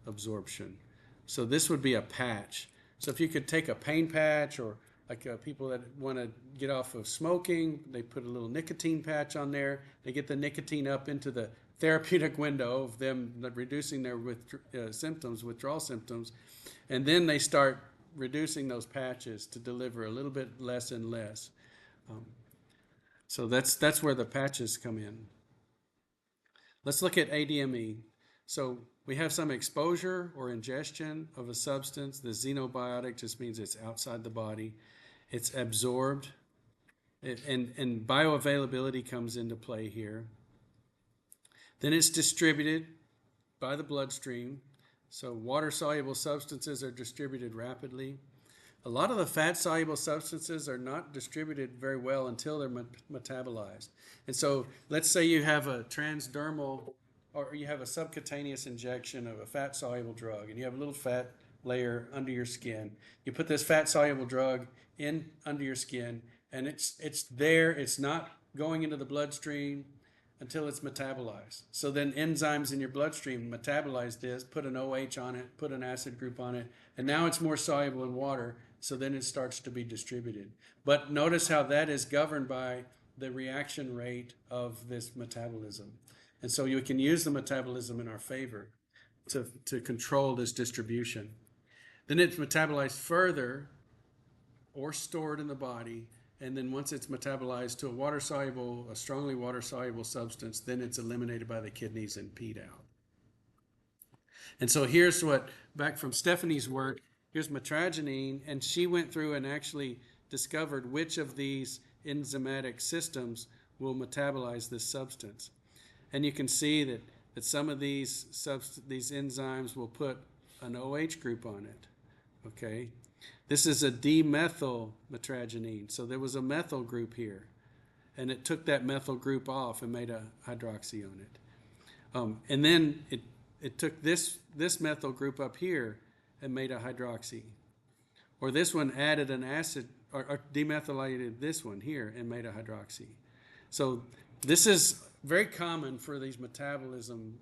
absorption. So this would be a patch. So if you could take a pain patch, or like people that want to get off of smoking, they put a little nicotine patch on there. They get the nicotine up into the therapeutic window of them reducing their withdrawal symptoms. And then they start reducing those patches to deliver a little bit less and less. So that's where the patches come in. Let's look at ADME. So we have some exposure or ingestion of a substance. The xenobiotic just means it's outside the body. It's absorbed, and bioavailability comes into play here. Then it's distributed by the bloodstream. So water-soluble substances are distributed rapidly. A lot of the fat-soluble substances are not distributed very well until they're metabolized. And so let's say you have a transdermal, or you have a subcutaneous injection of a fat-soluble drug, and you have a little fat layer under your skin. You put this fat-soluble drug in under your skin, and it's there. It's not going into the bloodstream until it's metabolized. So then enzymes in your bloodstream metabolize this, put an OH on it, put an acid group on it, and now it's more soluble in water, so then it starts to be distributed. But notice how that is governed by the reaction rate of this metabolism. And so you can use the metabolism in our favor to control this distribution. Then it's metabolized further or stored in the body, and then once it's metabolized to a strongly water-soluble substance, then it's eliminated by the kidneys and peed out. And so here's what, back from Stephanie's work, here's mitragynine, and she went through and actually discovered which of these enzymatic systems will metabolize this substance. And you can see that some of these enzymes will put an OH group on it, okay? This is a dimethyl mitragynine. So there was a methyl group here, and it took that methyl group off and made a hydroxy on it. And then it took this methyl group up here and made a hydroxy. Or this one added an acid, or demethylated this one here and made a hydroxy. So this is very common for these metabolism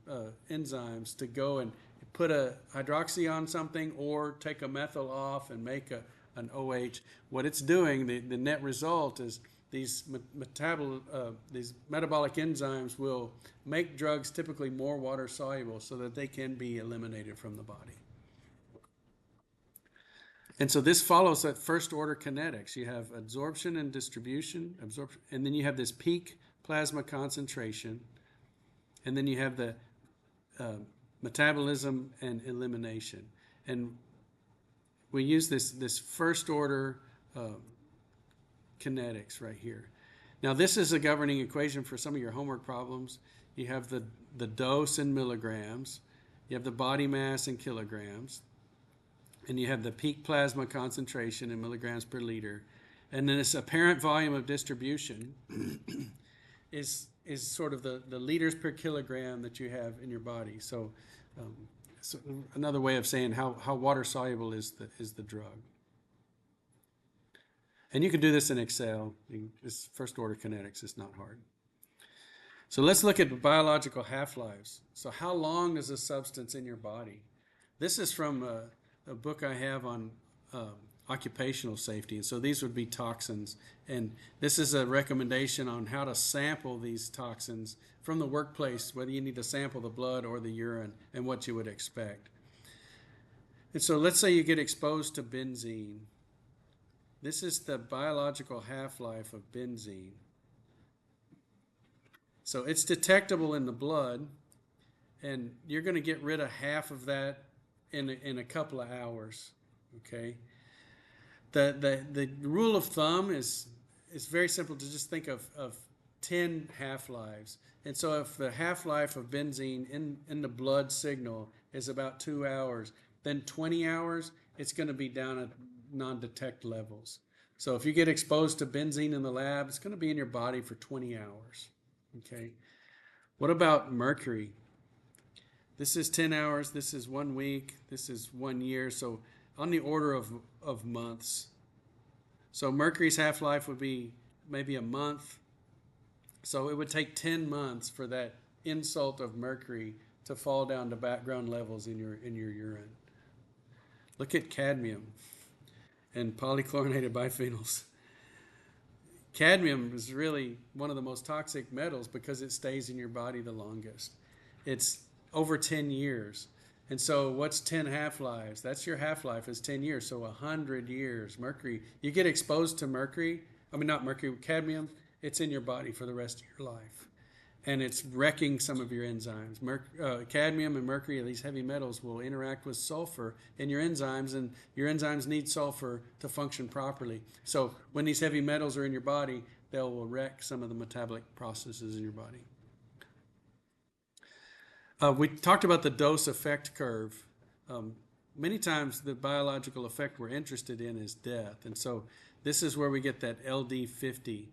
enzymes to go and put a hydroxy on something or take a methyl off and make an OH. What it's doing, the net result is these metabolic enzymes will make drugs typically more water soluble so that they can be eliminated from the body. And so this follows that first order kinetics. You have absorption and distribution, and then you have this peak plasma concentration, and then you have the metabolism and elimination. And we use this first order kinetics right here. Now this is a governing equation for some of your homework problems. You have the dose in milligrams, you have the body mass in kilograms, and you have the peak plasma concentration in milligrams per liter. And then this apparent volume of distribution is sort of the liters per kilogram that you have in your body. So another way of saying how water soluble is the drug. And you can do this in Excel. This first order kinetics is not hard. So let's look at biological half-lives. So how long is a substance in your body? This is from a book I have on occupational safety. And so these would be toxins. And this is a recommendation on how to sample these toxins from the workplace, whether you need to sample the blood or the urine, and what you would expect. And so let's say you get exposed to benzene. This is the biological half-life of benzene. So it's detectable in the blood, and you're going to get rid of half of that in a couple of hours. Okay. The rule of thumb is very simple to just think of 10 half-lives. And so if the half-life of benzene in the blood signal is about 2 hours, then 20 hours, it's going to be down at non-detect levels. So if you get exposed to benzene in the lab, it's going to be in your body for 20 hours. Okay. What about mercury? This is 10 hours, this is 1 week, this is 1 year, so on the order of months. So mercury's half-life would be maybe a month. So it would take 10 months for that insult of mercury to fall down to background levels in your urine. Look at cadmium and polychlorinated biphenyls. Cadmium is really one of the most toxic metals because it stays in your body the longest. It's over 10 years. And so what's 10 half-lives? That's your half-life is 10 years. So 100 years. Mercury, you get exposed to mercury, I mean not mercury, cadmium, it's in your body for the rest of your life. And it's wrecking some of your enzymes. Cadmium and mercury, these heavy metals, will interact with sulfur in your enzymes, and your enzymes need sulfur to function properly. So when these heavy metals are in your body, they will wreck some of the metabolic processes in your body. We talked about the dose effect curve. Many times the biological effect we're interested in is death. And so this is where we get that LD50.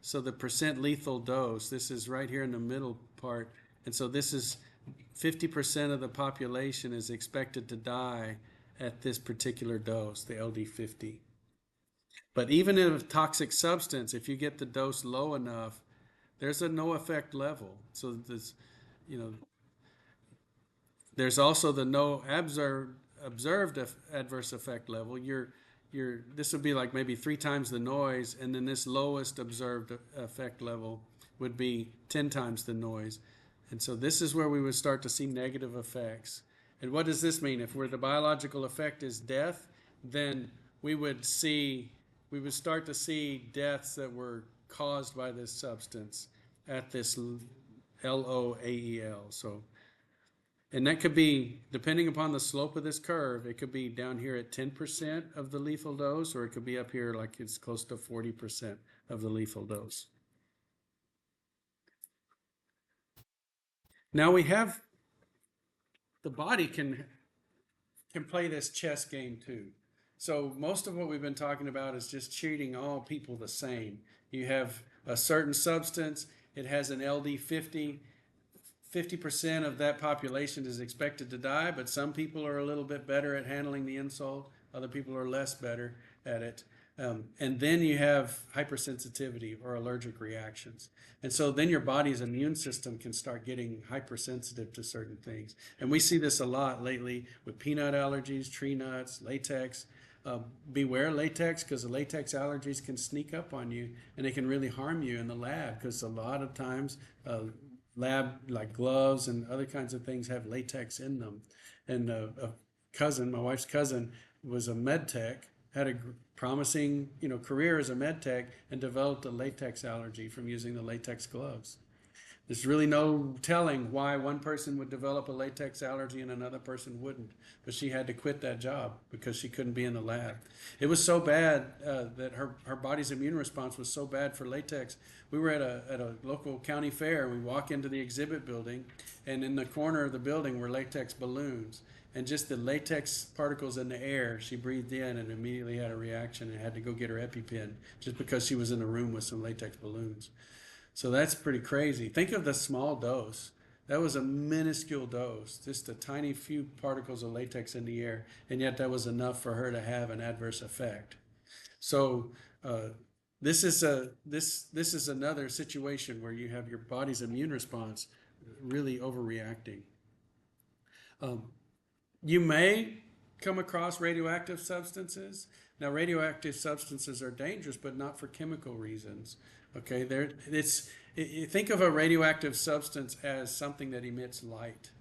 So the percent lethal dose, this is right here in the middle part. And so this is 50% of the population is expected to die at this particular dose, the LD50. But even in a toxic substance, if you get the dose low enough, there's a no effect level. So this, you know, there's also the no observed adverse effect level. This would be like maybe 3 times the noise, and then this lowest observed effect level would be 10 times the noise. And so this is where we would start to see negative effects. And what does this mean? If the biological effect is death, then we would start to see deaths that were caused by this substance at this LOAEL. So, and that could be, depending upon the slope of this curve, it could be down here at 10% of the lethal dose, or it could be up here like it's close to 40% of the lethal dose. Now we have, the body can play this chess game too. So most of what we've been talking about is just treating all people the same. You have a certain substance, it has an LD50, 50% of that population is expected to die, but some people are a little bit better at handling the insult, other people are less better at it. And then you have hypersensitivity or allergic reactions. And so then your body's immune system can start getting hypersensitive to certain things. And we see this a lot lately with peanut allergies, tree nuts, latex. Beware latex, because the latex allergies can sneak up on you and they can really harm you in the lab, because a lot of times lab like gloves and other kinds of things have latex in them. And my wife's cousin, was a med tech, had a promising career as a med tech, and developed a latex allergy from using the latex gloves. There's really no telling why one person would develop a latex allergy and another person wouldn't, but she had to quit that job because she couldn't be in the lab. It was so bad that her body's immune response was so bad for latex. We were at a local county fair, and we walk into the exhibit building, and in the corner of the building were latex balloons. And just the latex particles in the air, she breathed in and immediately had a reaction and had to go get her EpiPen just because she was in a room with some latex balloons. So that's pretty crazy. Think of the small dose. That was a minuscule dose, just a tiny few particles of latex in the air, and yet that was enough for her to have an adverse effect. So this is another situation where you have your body's immune response really overreacting. You may come across radioactive substances. Now, radioactive substances are dangerous, but not for chemical reasons. Okay, think of a radioactive substance as something that emits light.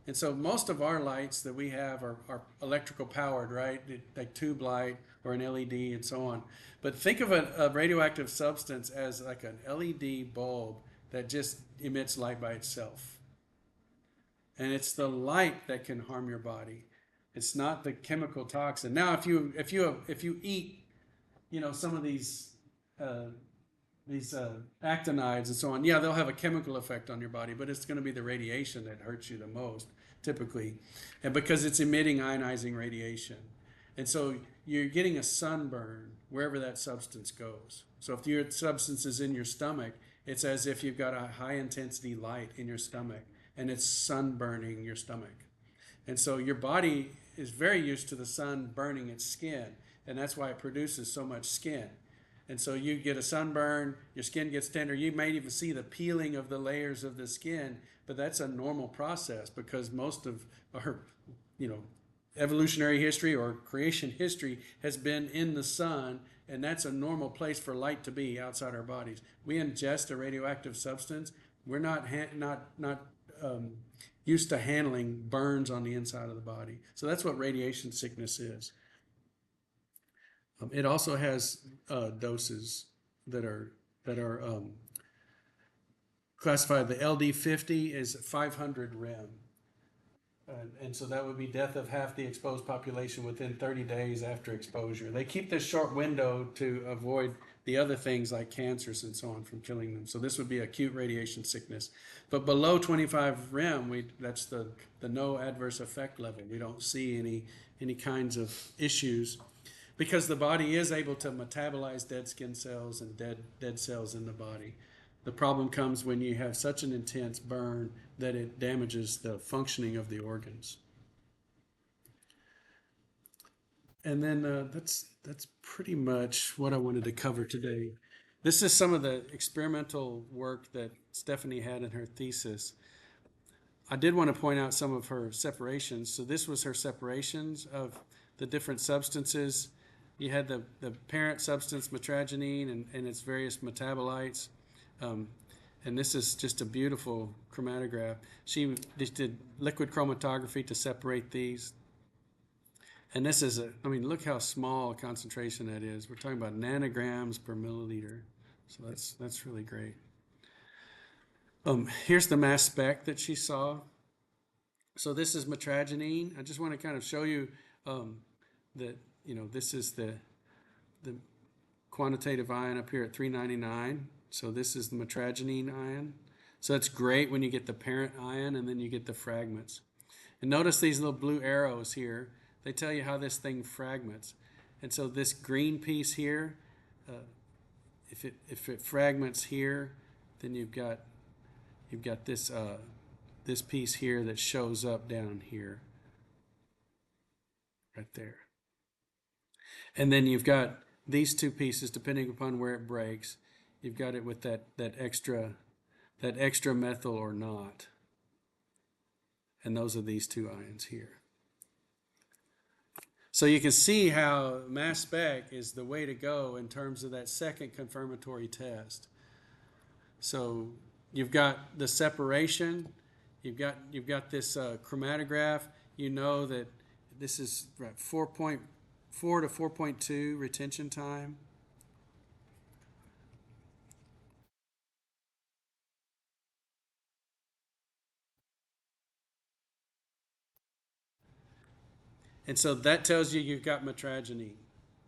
And so most of our lights that we have are electrical powered, right? Like tube light or an LED and so on. But think of a radioactive substance as like an LED bulb that just emits light by itself. and it's the light that can harm your body. It's not the chemical toxin. Now, if you eat, some of uh, these actinides and so on, yeah, they'll have a chemical effect on your body, but it's going to be the radiation that hurts you the most, typically, and because it's emitting ionizing radiation, and so you're getting a sunburn wherever that substance goes. So if your substance is in your stomach, it's as if you've got a high intensity light in your stomach, and it's sunburning your stomach. And so your body is very used to the sun burning its skin, and that's why it produces so much skin. And so you get a sunburn, your skin gets tender. You may even see the peeling of the layers of the skin, but that's a normal process because most of our, you know, evolutionary history or creation history has been in the sun, and that's a normal place for light to be outside our bodies. We ingest a radioactive substance. We're not used to handling burns on the inside of the body. So that's what radiation sickness is. It also has doses that are classified. The LD50 is 500 rem, and so that would be death of half the exposed population within 30 days after exposure. They keep this short window to avoid the other things like cancers and so on from killing them. So this would be acute radiation sickness. But below 25 rem, that's the no adverse effect level. We don't see any kinds of issues because the body is able to metabolize dead skin cells and dead cells in the body. The problem comes when you have such an intense burn that it damages the functioning of the organs. And then that's pretty much what I wanted to cover today. This is some of the experimental work that Stephanie had in her thesis. I did want to point out some of her separations. So this was her separations of the different substances. You had the parent substance, metragenine, and its various metabolites. And this is just a beautiful chromatograph. She just did liquid chromatography to separate these. And this is look how small a concentration that is. We're talking about nanograms per milliliter. So that's really great. Here's the mass spec that she saw. So this is metragenine. I just want to kind of show you that, this is the quantitative ion up here at 399. So this is the metragenine ion. So that's great when you get the parent ion and then you get the fragments. And notice these little blue arrows here. They tell you how this thing fragments. And so this green piece here, if it fragments here, then you've got this piece here that shows up down here, right there. And then you've got these two pieces, depending upon where it breaks. You've got it with that extra methyl or not. And those are these two ions here. So you can see how mass spec is the way to go in terms of that second confirmatory test. So you've got the separation, you've got this chromatograph. You know that this is 4.4 to 4.2 retention time. And so that tells you you've got metragenine.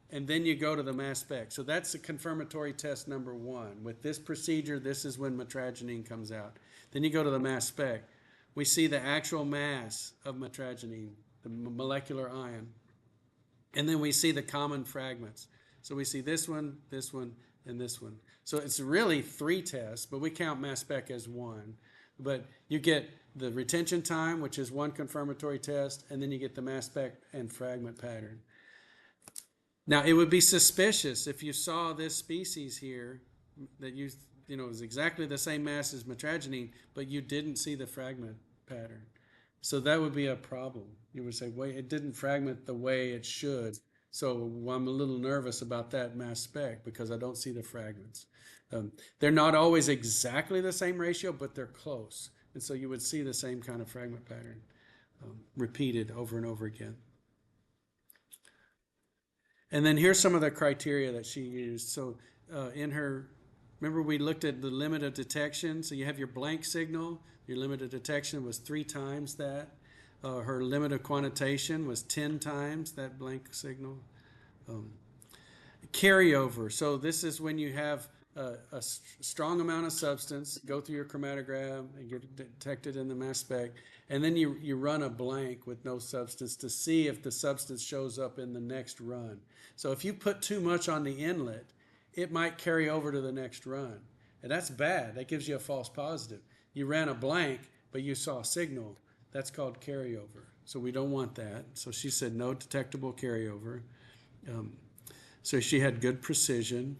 And then you go to the mass spec. So that's a confirmatory test number one. With this procedure, this is when metragenine comes out. Then you go to the mass spec. We see the actual mass of metragenine, the molecular ion. And then we see the common fragments. So we see this one, and this one. So it's really three tests, but we count mass spec as one. But you get the retention time, which is one confirmatory test, and then you get the mass spec and fragment pattern. Now, it would be suspicious if you saw this species here that is exactly the same mass as metragenine, but you didn't see the fragment pattern. So that would be a problem. You would say, wait, it didn't fragment the way it should. So I'm a little nervous about that mass spec because I don't see the fragments. They're not always exactly the same ratio, but they're close. And so you would see the same kind of fragment pattern repeated over and over again. And then here's some of the criteria that she used. So in her Remember we looked at the limit of detection. So you have your blank signal. Your limit of detection was 3 times that. Her limit of quantitation was 10 times that blank signal. Um, Carryover. So this is when you have a strong amount of substance go through your chromatogram and get it detected in the mass spec, and then you run a blank with no substance to see if the substance shows up in the next run. So if you put too much on the inlet, it might carry over to the next run, and that's bad. That gives you a false positive. You ran a blank, but you saw a signal. That's called carryover. So we don't want that. So she said no detectable carryover. Um, so she had good precision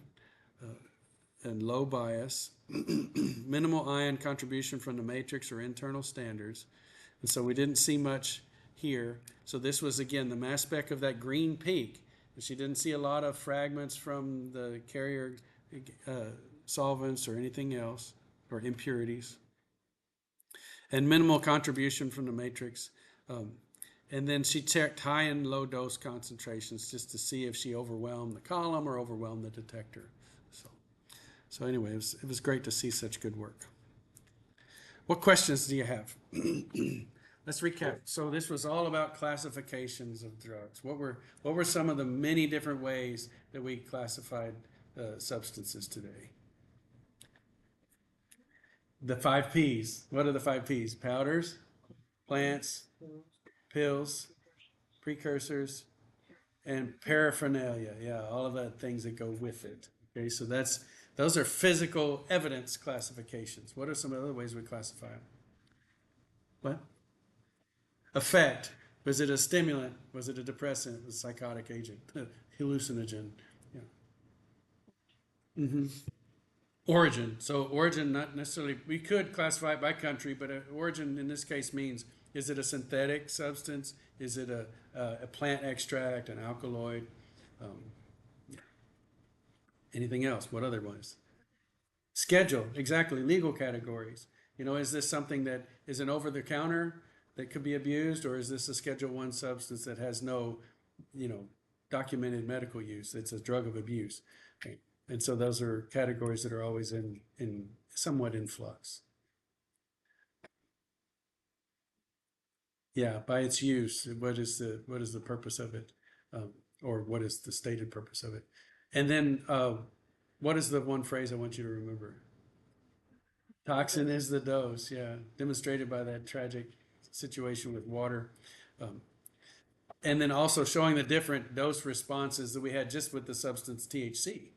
and low bias, minimal ion contribution from the matrix or internal standards. And so we didn't see much here. So this was, again, the mass spec of that green peak. And she didn't see a lot of fragments from the carrier uh, solvents or anything else, or impurities. And minimal contribution from the matrix. Um, and then she checked high and low dose concentrations just to see if she overwhelmed the column or overwhelmed the detector. So anyway, it was great to see such good work. What questions do you have? Let's recap. So this was all about classifications of drugs. What were some of the many different ways that we classified substances today? The 5 Ps. What are the 5 Ps? Powders, plants, pills, precursors, and paraphernalia. Yeah, all of the things that go with it. Okay, so those are physical evidence classifications. What are some other ways we classify them? What? Effect. Was it a stimulant? Was it a depressant? Was it a psychotic agent? Hallucinogen. Yeah. Mm-hmm. Origin. So origin, not necessarily. We could classify it by country, but origin in this case means: is it a synthetic substance? Is it a plant extract, an alkaloid? Um, Anything else? What other ones? Schedule, exactly. Legal categories. Is this something that is an over the counter that could be abused, or is this a Schedule 1 substance that has no, you know, documented medical use? It's a drug of abuse. Okay. And so those are categories that are always in somewhat in flux. Yeah, by its use, what is the purpose of it, um, or what is the stated purpose of it? And then, what is the one phrase I want you to remember? Toxin is the dose, yeah, demonstrated by that tragic situation with water. Um, and then also showing the different dose responses that we had just with the substance THC.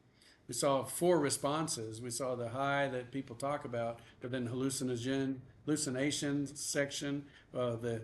We saw 4 responses. We saw the high that people talk about, but then hallucination section, the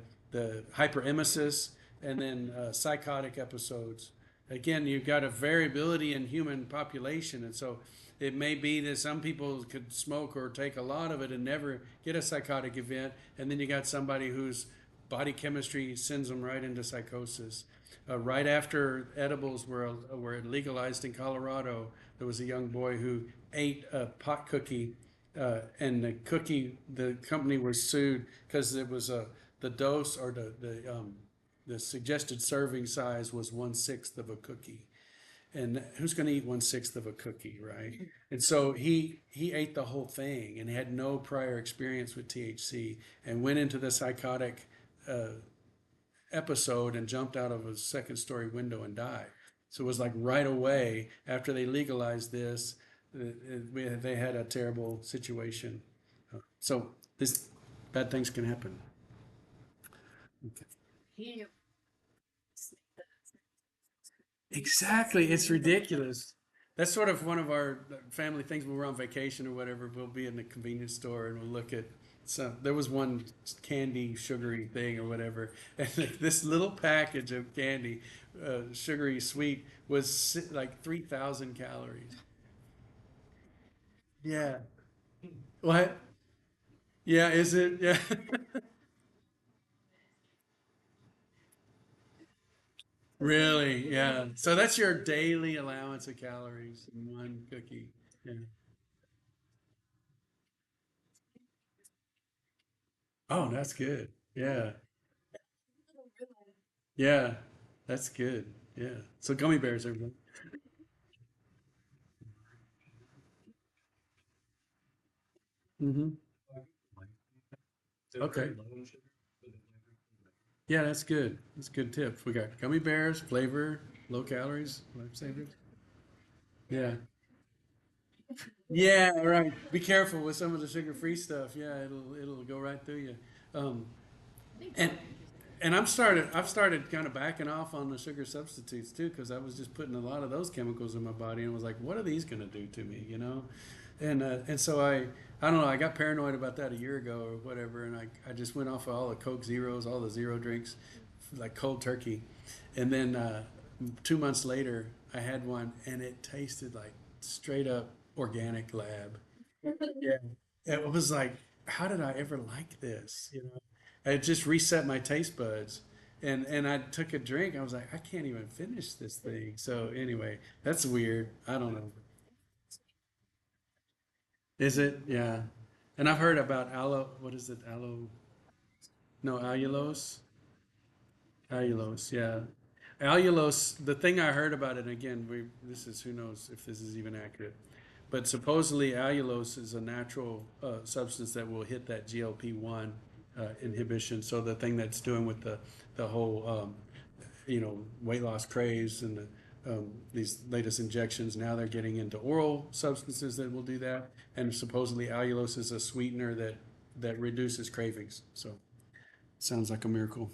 hyperemesis, and then psychotic episodes. Again, you've got a variability in human population, and so it may be that some people could smoke or take a lot of it and never get a psychotic event, and then you got somebody whose body chemistry sends them right into psychosis. Right after edibles were legalized in Colorado, there was a young boy who ate a pot cookie, and the company was sued because it was the dose, or the suggested serving size was 1/6 of a cookie, and who's going to eat 1/6 of a cookie, right? And so he ate the whole thing and had no prior experience with THC and went into the psychotic uh, episode and jumped out of a second-story window and died. So it was like right away after they legalized this, they had a terrible situation. So this bad things can happen. Exactly. It's ridiculous. That's sort of one of our family things when we're on vacation or whatever. We'll be in the convenience store and we'll look at some. There was one candy, sugary thing or whatever, and this little package of candy, sugary sweet, was like 3,000 calories. Yeah. What? Yeah. Is it? Yeah. Really? Yeah. So that's your daily allowance of calories in one cookie. Yeah. Oh, that's good. Yeah. Yeah, that's good. Yeah. So gummy bears, everyone. Mm-hmm. Okay. Yeah, that's good. That's good tips. We got gummy bears, flavor, low calories, lifesavers. Yeah. Yeah, right. Be careful with some of the sugar-free stuff. Yeah, it'll go right through you. Um, and I've started kind of backing off on the sugar substitutes too, because I was just putting a lot of those chemicals in my body, and was like, what are these going to do to me, you know? And so I don't know. I got paranoid about that a year ago or whatever, and I just went off of all the Coke Zeros, all the zero drinks, like cold turkey, and then 2 months later, I had one, and it tasted like straight up organic lab. Yeah. It was like, how did I ever like this? You know, it just reset my taste buds. And I took a drink. I was like, I can't even finish this thing. So anyway, that's weird. I don't know. Is it? Yeah. And I've heard about aloe. What is it? Aloe? No, allulose. Allulose. Yeah. Allulose. The thing I heard about it again. This is, who knows if this is even accurate. But supposedly allulose is a natural substance that will hit that GLP-1 inhibition. So the thing that's doing with the whole weight loss craze and these latest injections, now they're getting into oral substances that will do that. And supposedly allulose is a sweetener that reduces cravings. So sounds like a miracle.